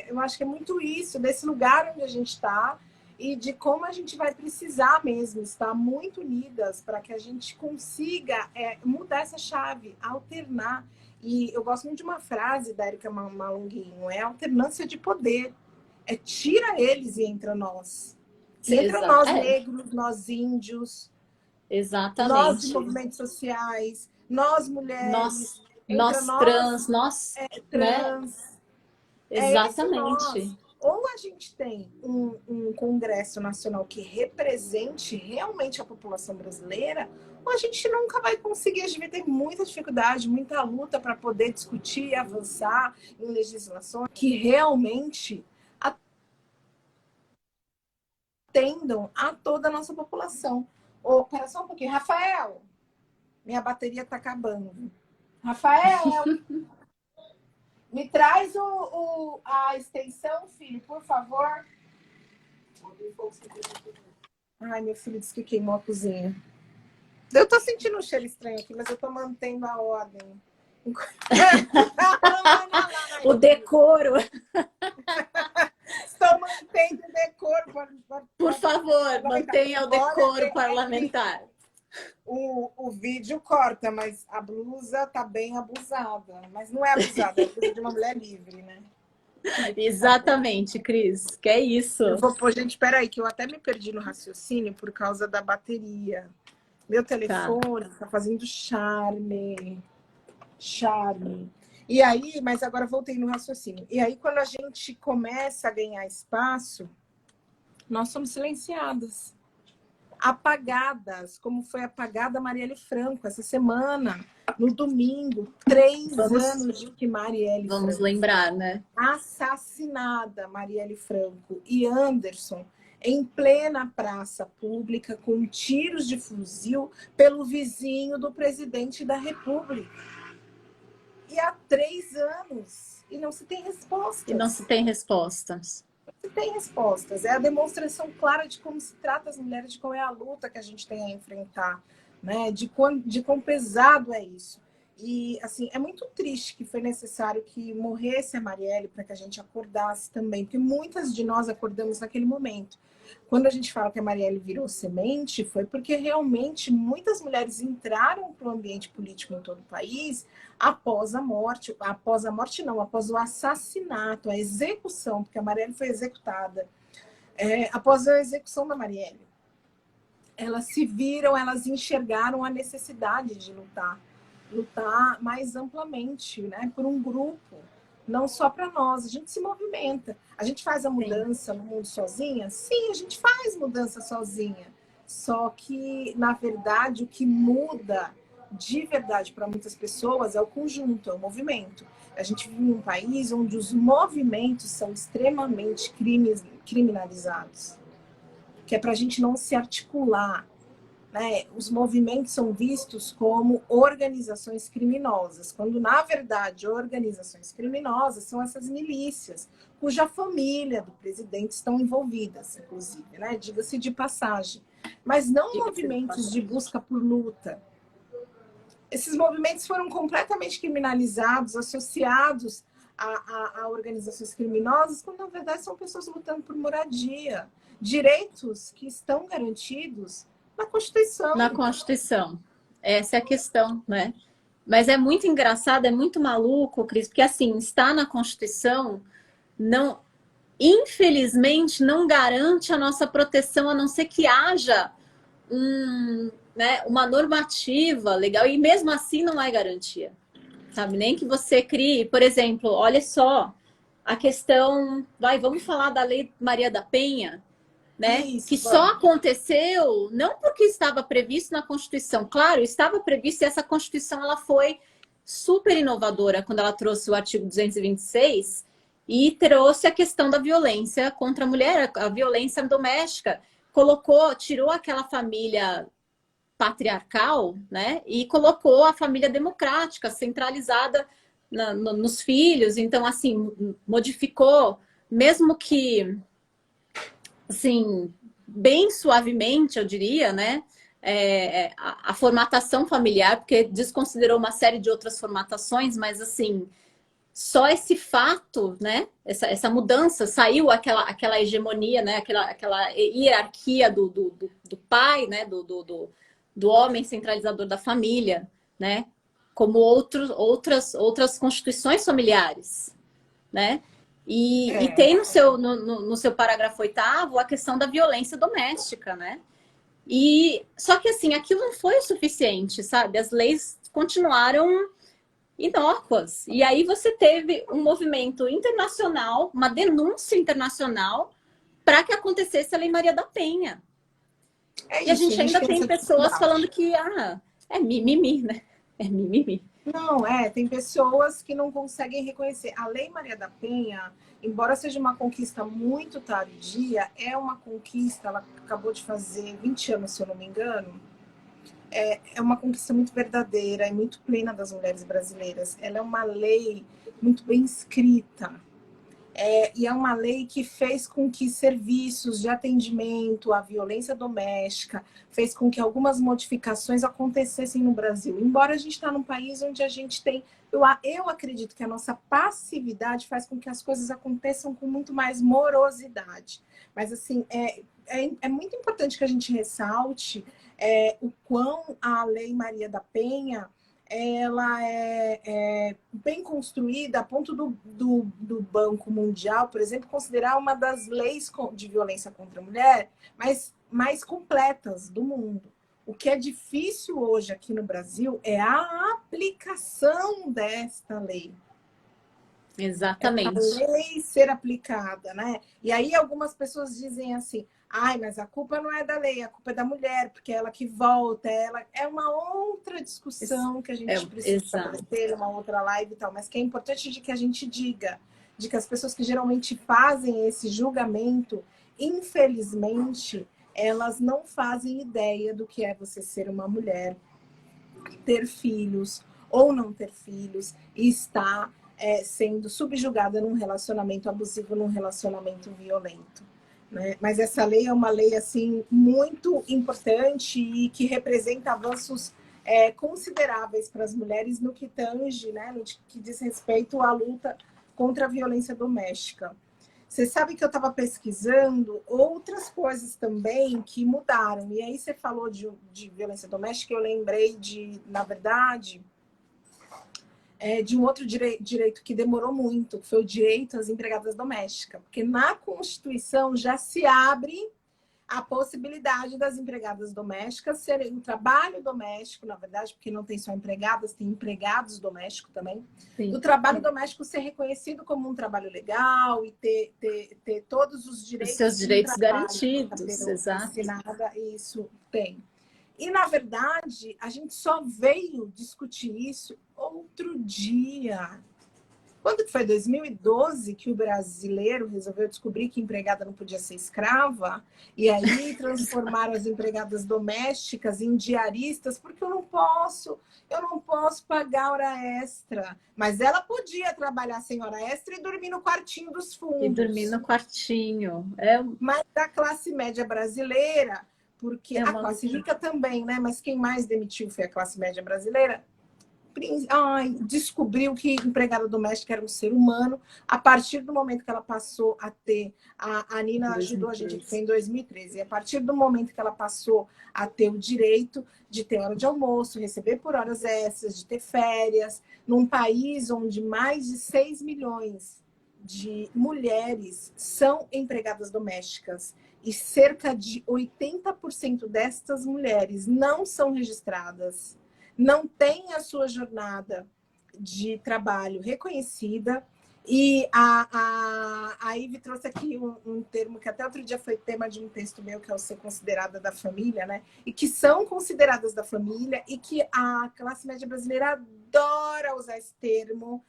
Eu acho que é muito isso, desse lugar onde a gente está e de como a gente vai precisar mesmo estar muito unidas para que a gente consiga mudar essa chave, alternar. E eu gosto muito de uma frase da Érica Malunguinho, é alternância de poder. Tira eles e entra nós. Entra nós negros, nós índios, nós de Exatamente. movimentos sociais, nós mulheres, Nós trans, nós, né? trans. Exatamente. Ou a gente tem um Congresso Nacional que represente realmente a população brasileira, ou a gente nunca vai conseguir. A gente vai ter muita dificuldade, muita luta para poder discutir e avançar em legislações que realmente atendam a toda a nossa população. Pera só um pouquinho. Rafael, minha bateria está acabando. Rafael, me traz a extensão, filho, por favor. Ai, meu filho disse que queimou a cozinha. Eu tô sentindo um cheiro estranho aqui, mas eu tô mantendo a ordem. O decoro. Estou mantendo o decoro. Por favor, mantenha o decoro parlamentar. O vídeo corta, mas a blusa tá bem abusada. Mas não é abusada, é a blusa de uma mulher livre, né? Exatamente, Cris. Que é isso. Eu vou pôr, gente, peraí, que eu até me perdi no raciocínio por causa da bateria. Meu telefone tá fazendo charme. E aí, mas agora voltei no raciocínio. E aí, quando a gente começa a ganhar espaço, nós somos silenciadas. Apagadas, como foi apagada a Marielle Franco essa semana, no domingo, 3 anos de que Marielle Vamos Franco lembrar, né? assassinada, Marielle Franco e Anderson, em plena praça pública, com tiros de fuzil pelo vizinho do presidente da República. E há 3 anos, e não se tem respostas. E não se tem respostas. Se tem respostas. É a demonstração clara de como se trata as mulheres, de qual é a luta que a gente tem a enfrentar, né? De quão pesado é isso. E, assim, é muito triste que foi necessário que morresse a Marielle para que a gente acordasse também, porque muitas de nós acordamos naquele momento. Quando a gente fala que a Marielle virou semente, foi porque realmente muitas mulheres entraram para o ambiente político em todo o país após o assassinato, a execução, porque a Marielle foi executada. Após a execução da Marielle, elas se viram, elas enxergaram a necessidade de lutar mais amplamente, né, por um grupo, não só para nós. A gente se movimenta. A gente faz a mudança no mundo sozinha? Sim, a gente faz mudança sozinha. Só que, na verdade, o que muda de verdade para muitas pessoas é o conjunto, é o movimento. A gente vive em um país onde os movimentos são extremamente criminalizados, que é para a gente não se articular. Né? Os movimentos são vistos como organizações criminosas, quando, na verdade, organizações criminosas são essas milícias, cuja família do presidente estão envolvidas, inclusive, né? Diga-se de passagem. Mas não movimentos de busca por luta. Esses movimentos foram completamente criminalizados, associados a organizações criminosas, quando, na verdade, são pessoas lutando por moradia, direitos que estão garantidos na Constituição. Na Constituição. Essa é a questão, né? Mas é muito engraçado, é muito maluco, Cris, porque assim, está na Constituição, não, infelizmente, não garante a nossa proteção, a não ser que haja uma normativa legal, e mesmo assim não é garantia. Sabe? Nem que você crie, por exemplo, olha só, a questão, vamos falar da Lei Maria da Penha, né? Isso, que só aconteceu não porque estava previsto na Constituição. Claro, estava previsto, e essa Constituição ela foi super inovadora quando ela trouxe o artigo 226 e trouxe a questão da violência contra a mulher, a violência doméstica. Tirou aquela família patriarcal, né? E colocou a família democrática, centralizada nos filhos. Então, assim, modificou mesmo que, assim, bem suavemente, eu diria, né? A formatação familiar, porque desconsiderou uma série de outras formatações, mas assim, só esse fato, né? Essa mudança, saiu aquela hegemonia, né? Aquela hierarquia do pai, né? Do homem centralizador da família, né? Como outras constituições familiares, né? E tem no seu parágrafo 8º a questão da violência doméstica, né? E só que assim, aquilo não foi o suficiente, sabe? As leis continuaram inócuas. E aí você teve um movimento internacional, uma denúncia internacional para que acontecesse a Lei Maria da Penha. E a isso, gente ainda quer tem essa pessoas dificuldade. falando que é mimimi, né? É mimimi. Não, tem pessoas que não conseguem reconhecer. A Lei Maria da Penha, embora seja uma conquista muito tardia, é uma conquista, ela acabou de fazer 20 anos, se eu não me engano, é uma conquista muito verdadeira e muito plena das mulheres brasileiras. Ela é uma lei muito bem escrita. E é uma lei que fez com que serviços de atendimento à violência doméstica, fez com que algumas modificações acontecessem no Brasil. Embora a gente está num país onde a gente tem... Eu acredito que a nossa passividade faz com que as coisas aconteçam com muito mais morosidade. Mas, assim, é muito importante que a gente ressalte o quão a Lei Maria da Penha ela é bem construída a ponto do Banco Mundial, por exemplo, considerar uma das leis de violência contra a mulher mais completas do mundo. O que é difícil hoje aqui no Brasil é a aplicação desta lei. Exatamente. A lei ser aplicada, né? E aí algumas pessoas dizem assim, mas a culpa não é da lei, a culpa é da mulher, porque é ela que volta, é uma outra discussão que a gente precisa estabelecer, uma outra live e tal, mas que é importante de que a gente diga, de que as pessoas que geralmente fazem esse julgamento, infelizmente, elas não fazem ideia do que é você ser uma mulher, ter filhos ou não ter filhos, e estar sendo subjugada num relacionamento abusivo, num relacionamento violento. Né? Mas essa lei é uma lei assim, muito importante e que representa avanços consideráveis para as mulheres no que tange, né? No que diz respeito à luta contra a violência doméstica. Você sabe que eu estava pesquisando outras coisas também que mudaram. E aí você falou de violência doméstica, eu lembrei na verdade, de um outro direito que demorou muito, que foi o direito às empregadas domésticas. Porque na Constituição já se abre a possibilidade das empregadas domésticas serem um trabalho doméstico, na verdade, porque não tem só empregadas, tem empregados domésticos também. Sim. Do trabalho doméstico ser reconhecido como um trabalho legal e ter todos os direitos. Os seus direitos garantidos, exato. Isso tem. E, na verdade, a gente só veio discutir isso outro dia. Quando que foi? 2012 que o brasileiro resolveu descobrir que empregada não podia ser escrava, e aí transformaram as empregadas domésticas em diaristas, porque eu não posso pagar hora extra. Mas ela podia trabalhar sem hora extra e dormir no quartinho dos fundos. E dormir no quartinho. Mas da classe média brasileira, porque a classe rica também, né? Mas quem mais demitiu foi a classe média brasileira. Descobriu que empregada doméstica era um ser humano a partir do momento que ela passou a ter... A Nina ajudou a gente, foi em 2013. E a partir do momento que ela passou a ter o direito de ter hora de almoço, receber por horas extras, de ter férias, num país onde mais de 6 milhões de mulheres são empregadas domésticas e cerca de 80% destas mulheres não são registradas, não tem a sua jornada de trabalho reconhecida. E a Ive trouxe aqui um termo que até outro dia foi tema de um texto meu, que é o ser considerada da família, né? E que são consideradas da família e que a classe média brasileira adora usar esse termo.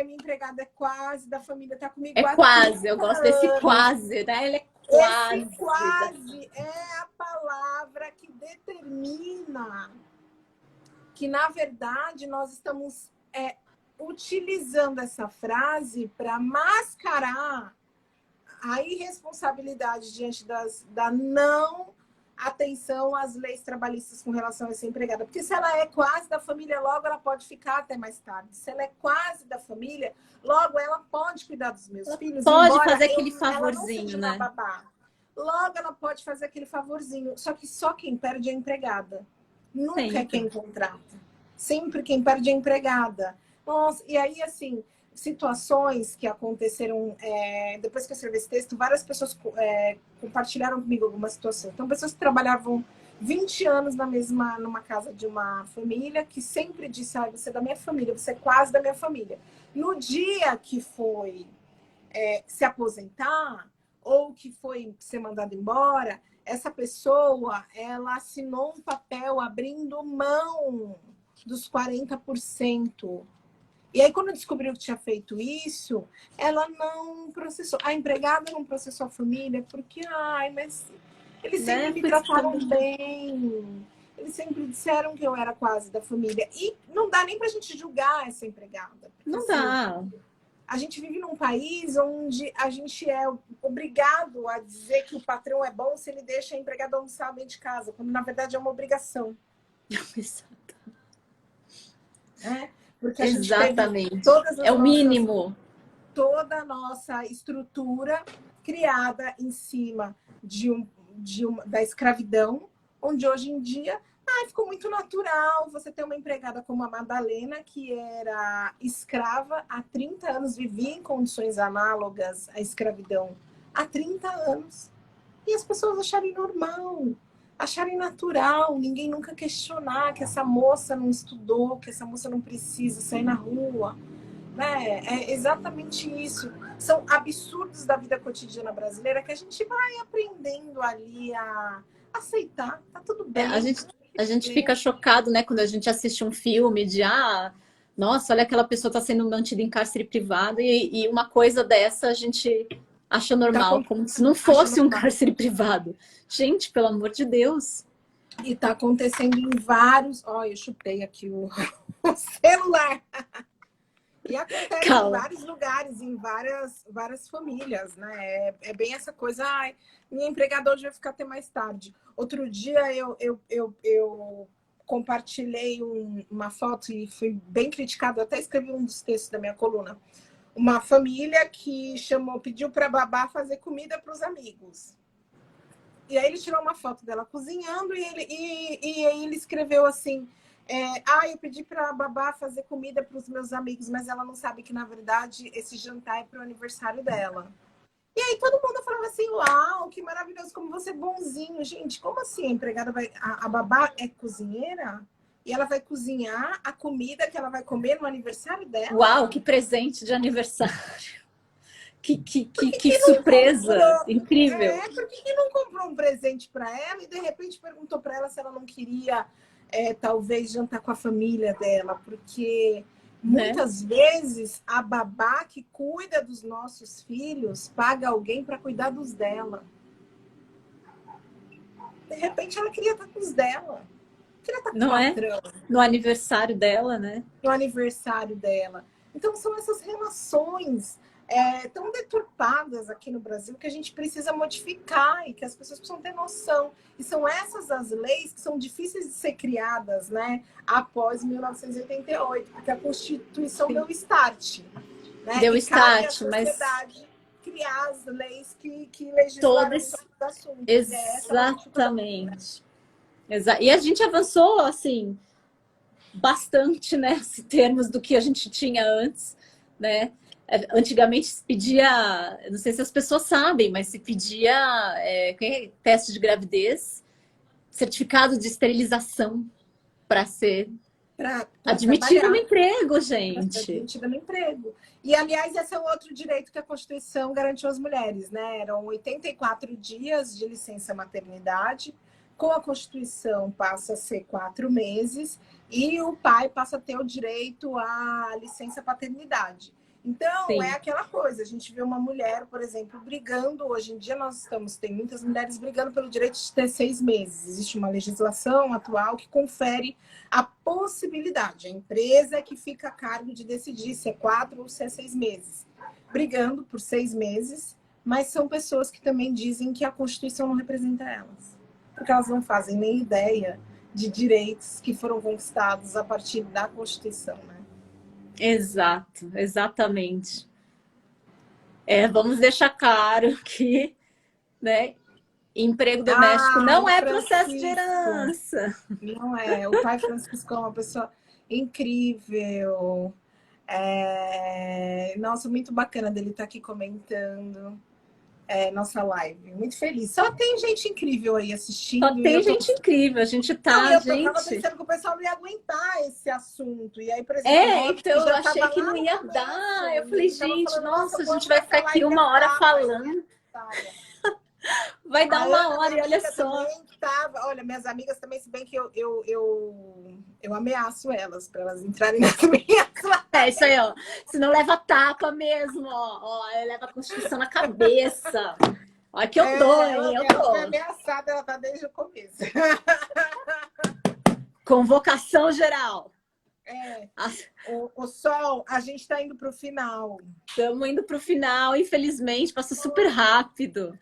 Minha empregada é quase da família, tá comigo há 30 quase, eu gosto desse quase, né? Ele é quase. Esse quase é a palavra que determina que, na verdade, nós estamos utilizando essa frase para mascarar a irresponsabilidade diante da não atenção às leis trabalhistas com relação a essa empregada. Porque se ela é quase da família, logo ela pode ficar até mais tarde. Se ela é quase da família, logo ela pode cuidar dos meus filhos. Pode fazer aquele favorzinho, né? Babá. Logo ela pode fazer aquele favorzinho. Só que só quem perde é a empregada. Nunca é quem contrata. Sempre quem perde é a empregada. Nossa, e aí, assim, situações que aconteceram depois que eu escrevi esse texto, várias pessoas compartilharam comigo algumas situações. Então, pessoas que trabalhavam 20 anos numa casa de uma família, que sempre disse, você é da minha família, você é quase da minha família. No dia que foi se aposentar, ou que foi ser mandado embora, essa pessoa, ela assinou um papel abrindo mão dos 40%. E aí, quando descobriu que tinha feito isso, ela não processou. A empregada não processou a família, porque, mas eles sempre me trataram bem. Eles sempre disseram que eu era quase da família. E não dá nem pra gente julgar essa empregada. Porque, não dá. A gente vive num país onde a gente é obrigado a dizer que o patrão é bom se ele deixa a empregada almoçar dentro de casa, quando na verdade é uma obrigação. Exato. Porque a exatamente. Gente todas as o mínimo. Toda a nossa estrutura criada em cima da escravidão, onde hoje em dia ficou muito natural você ter uma empregada como a Madalena, que era escrava há 30 anos, vivia em condições análogas à escravidão há 30 anos. E as pessoas acharem normal, acharem natural, ninguém nunca questionar que essa moça não estudou, que essa moça não precisa sair na rua. É exatamente isso. São absurdos da vida cotidiana brasileira que a gente vai aprendendo ali a aceitar. Tá tudo bem. A gente fica chocado, né, quando a gente assiste um filme de nossa, olha, aquela pessoa está sendo mantida em cárcere privado e uma coisa dessa a gente acha normal, como se não fosse um cárcere privado. Gente, pelo amor de Deus. E tá acontecendo em vários... eu chutei aqui o celular. E acontece em vários lugares, em várias famílias, né? É bem essa coisa, minha empregada hoje vai ficar até mais tarde. Outro dia eu compartilhei uma foto e fui bem criticado, até escrevi um dos textos da minha coluna. Uma família que pediu para a babá fazer comida para os amigos. E aí ele tirou uma foto dela cozinhando e aí ele escreveu assim... eu pedi para a babá fazer comida para os meus amigos, mas ela não sabe que, na verdade, esse jantar é para o aniversário dela. E aí todo mundo falava assim, uau, que maravilhoso, como você é bonzinho. Gente, como assim? A empregada a babá é cozinheira? E ela vai cozinhar a comida que ela vai comer no aniversário dela? Uau, que presente de aniversário. Que surpresa incrível. Por que não comprou um presente para ela e de repente perguntou para ela se ela não queria talvez jantar com a família dela? Porque muitas vezes a babá que cuida dos nossos filhos paga alguém para cuidar dos dela. De repente ela queria estar com os dela. Queria estar com o patrão. No aniversário dela, né? No aniversário dela. Então são essas relações tão deturpadas aqui no Brasil que a gente precisa modificar e que as pessoas precisam ter noção. E são essas as leis que são difíceis de ser criadas, né, após 1988, porque a Constituição deu start. Né? Deu start, mas criar as leis que legislaram sobre os assuntos. Exatamente. E a gente avançou, assim, bastante, né, em termos do que a gente tinha antes, né? Antigamente se pedia, não sei se as pessoas sabem, mas se pedia teste de gravidez, certificado de esterilização para ser admitido no emprego, gente. Admitido no emprego. E, aliás, esse é um outro direito que a Constituição garantiu às mulheres, né? Eram 84 dias de licença maternidade. Com a Constituição passa a ser 4 meses e o pai passa a ter o direito à licença paternidade. Então, Sim. É aquela coisa, a gente vê uma mulher, por exemplo, brigando, hoje em dia tem muitas mulheres brigando pelo direito de ter 6 meses. Existe uma legislação atual que confere a possibilidade, a empresa é que fica a cargo de decidir se é 4 ou se é 6 meses. Brigando por 6 meses mas são pessoas que também dizem que a Constituição não representa elas, porque elas não fazem nem ideia de direitos que foram conquistados a partir da Constituição, né? Exato, exatamente. Vamos deixar claro que, né, emprego doméstico não é processo de herança. Não é. O pai Francisco é uma pessoa incrível. Nossa, muito bacana dele estar aqui comentando nossa live. Muito feliz. Só tem gente incrível aí assistindo. Só tem gente incrível. A gente tá, eu gente... tava pensando que o pessoal não ia aguentar esse assunto. E aí, por exemplo, então eu achei que não ia dar. Eu falei, gente, falando, nossa, a gente vai ficar aqui uma hora falando. Vai dar uma hora e olha só. Olha, minhas amigas também, se bem que eu ameaço elas para elas entrarem nas minhas. Isso aí, ó. Se não leva tapa mesmo, ó. Leva a Constituição na cabeça. Olha que eu dou, hein? Eu dou. Ela é ameaçada, ela tá desde o começo. Convocação geral. O Sol, a gente tá indo pro final. Estamos indo pro final, infelizmente, passou super rápido.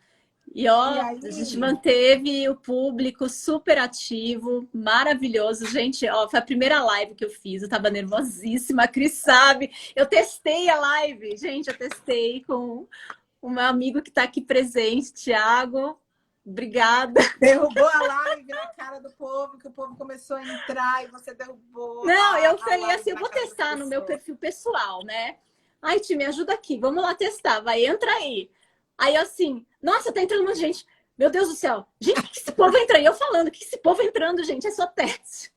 E a gente manteve o público super ativo, maravilhoso. Gente, foi a primeira live que eu fiz, eu tava nervosíssima, a Cris sabe. Eu testei a live, gente, eu testei com o meu amigo que tá aqui presente, Thiago. Obrigada. Derrubou a live na cara do povo, que o povo começou a entrar e você derrubou. Não, eu falei assim, eu vou testar no meu perfil pessoal, né? Ai, Ti, me ajuda aqui, vamos lá testar, vai, entra aí. Aí assim, nossa, tá entrando muita gente. Meu Deus do céu. Gente, que esse povo entra? E eu falando, que esse povo entrando, gente, é só teste.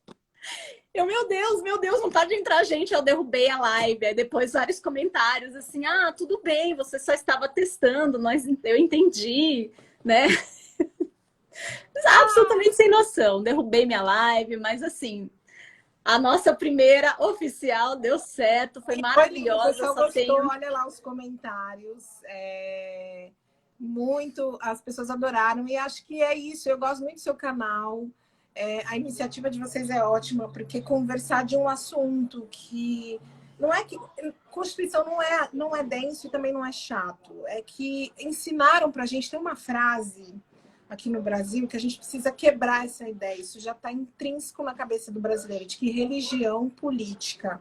Meu Deus, não para de entrar gente. Eu derrubei a live. Aí depois vários comentários assim, tudo bem, você só estava testando, eu entendi, né? Absolutamente sem noção. Derrubei minha live, mas assim, a nossa primeira oficial deu certo, foi maravilhosa. Olha lá os comentários. Muito, as pessoas adoraram e acho que é isso. Eu gosto muito do seu canal. A iniciativa de vocês é ótima, porque conversar de um assunto que não é que Constituição não é denso e também não é chato. É que ensinaram pra gente, tem uma frase aqui no Brasil que a gente precisa quebrar essa ideia. Isso já está intrínseco na cabeça do brasileiro, de que religião, política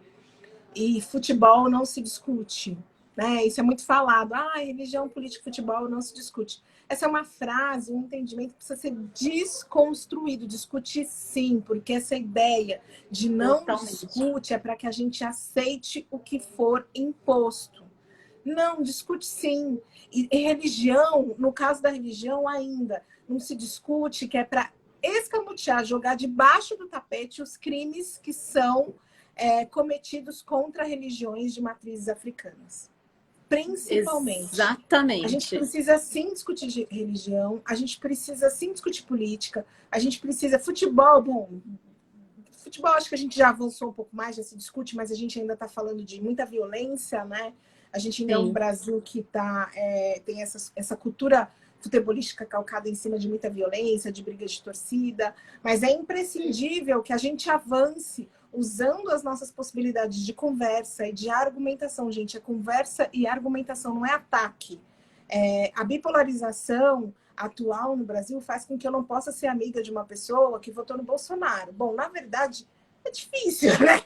e futebol não se discute. Né? Isso é muito falado. Religião, política e futebol não se discute. Essa é uma frase, um entendimento que precisa ser desconstruído. Discute sim, porque essa ideia de não discute é para que a gente aceite o que for imposto. Não, discute sim. E religião, no caso da religião ainda, não se discute, que é para escamotear, jogar debaixo do tapete os crimes que são cometidos contra religiões de matrizes africanas. Principalmente. Exatamente. A gente precisa sim discutir de religião, a gente precisa sim discutir política, a gente precisa... Futebol, futebol acho que a gente já avançou um pouco mais, já se discute, mas a gente ainda está falando de muita violência, né? A gente ainda é um Brasil que tem essa cultura futebolística calcada em cima de muita violência, de brigas de torcida, mas é imprescindível que a gente avance usando as nossas possibilidades de conversa e de argumentação. Gente, é conversa e argumentação, não é ataque. A bipolarização atual no Brasil faz com que eu não possa ser amiga de uma pessoa que votou no Bolsonaro. Bom, na verdade, é difícil, né?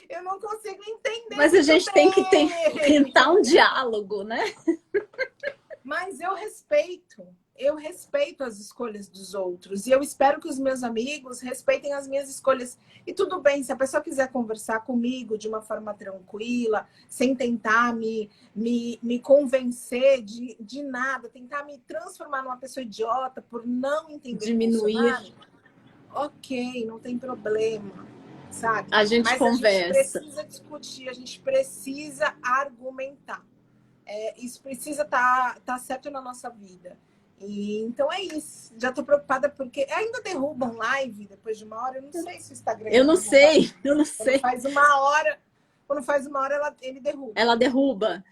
Eu não consigo entender. Mas a gente tem que tentar um diálogo, né? Mas eu respeito as escolhas dos outros. E eu espero que os meus amigos respeitem as minhas escolhas. E tudo bem, se a pessoa quiser conversar comigo de uma forma tranquila, sem tentar me convencer de nada, tentar me transformar numa pessoa idiota por não entender. Diminuir. Ok, não tem problema, sabe? A gente conversa. A gente precisa discutir, a gente precisa argumentar. Isso precisa estar certo na nossa vida. E, então é isso. Já estou preocupada porque ainda derrubam live depois de uma hora. Eu não sei se o Instagram... Eu não sei. Quando faz uma hora ele derruba. Ela derruba.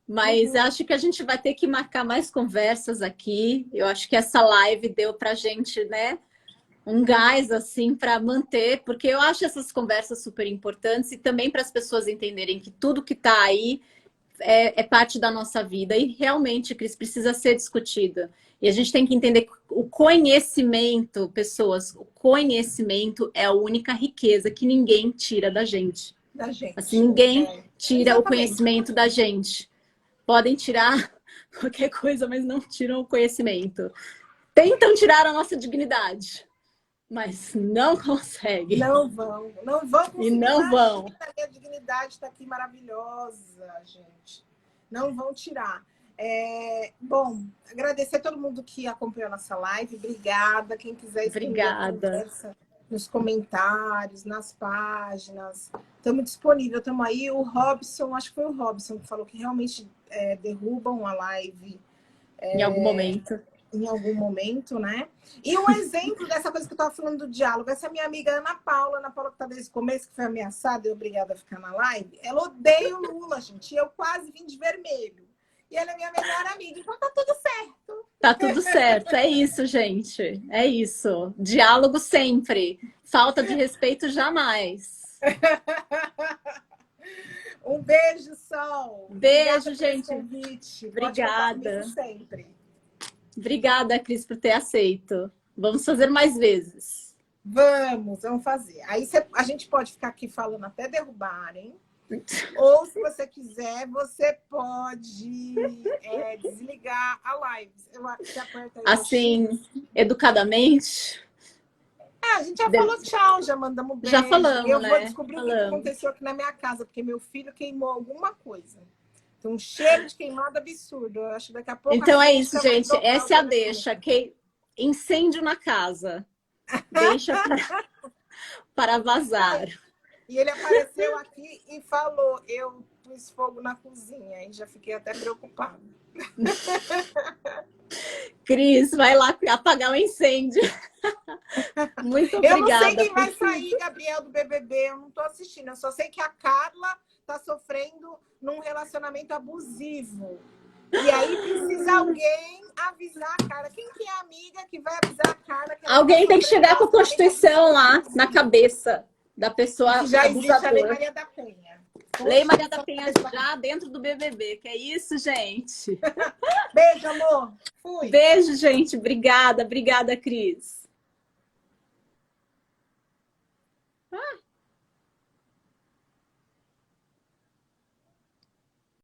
Mas acho que a gente vai ter que marcar mais conversas aqui. Eu acho que essa live deu pra gente, né, um gás assim para manter, porque eu acho essas conversas super importantes e também para as pessoas entenderem que tudo que está aí é parte da nossa vida e realmente, Cris, precisa ser discutida. E a gente tem que entender que o conhecimento, pessoas, o conhecimento é a única riqueza que ninguém tira da gente. Assim, ninguém tira o conhecimento da gente. Podem tirar qualquer coisa, mas não tiram o conhecimento. Tentam tirar a nossa dignidade, mas não conseguem. Não vão conseguir. E não vão. A minha dignidade está aqui maravilhosa, gente. Não vão tirar. Bom, agradecer a todo mundo que acompanhou a nossa live. Obrigada. Quem quiser escrever a conversa nos comentários, nas páginas. Estamos disponíveis, estamos aí. O Robson, acho que foi o Robson que falou que realmente derrubam a live. Em algum momento. Em algum momento, né? E um exemplo dessa coisa que eu estava falando do diálogo, essa minha amiga Ana Paula que está desde o começo, que foi ameaçada e obrigada a ficar na live, ela odeia o Lula, gente. E eu quase vim de vermelho. E ela é minha melhor amiga, então tá tudo certo. Tá tudo certo, é isso, gente. É isso. Diálogo sempre. Falta de respeito jamais. Um beijo, Sol. Beijo, Obrigada gente. pelo convite. Obrigada. Sempre. Obrigada, Cris, por ter aceito. Vamos fazer mais vezes. Vamos fazer. Aí a gente pode ficar aqui falando até derrubarem. Ou, se você quiser, você pode desligar a live. Você aperta aí assim, educadamente. A gente já falou tchau, já mandamos beijo. Já falamos, Eu né? vou descobrir o que aconteceu aqui na minha casa, porque meu filho queimou alguma coisa. Tem um cheiro de queimado absurdo. Eu acho que daqui a pouco... Então é isso, gente. Essa é a deixa. Incêndio na casa. Deixa para vazar. E ele apareceu aqui e falou, eu pus fogo na cozinha. E já fiquei até preocupada. Cris, vai lá apagar o incêndio. Muito obrigada. Eu não sei quem vai sair, Gabriel, do BBB. Eu não tô assistindo. Eu só sei que a Carla tá sofrendo num relacionamento abusivo. E aí precisa alguém avisar a Carla. Quem que é a amiga que vai avisar a Carla? Alguém tem que chegar com a Constituição lá na cabeça da pessoa já existe a Lei abusadora. Maria da Penha. Lei Maria da Penha já dentro do BBB. Que é isso, gente. Beijo, amor. Fui. Beijo, gente. Obrigada, Cris.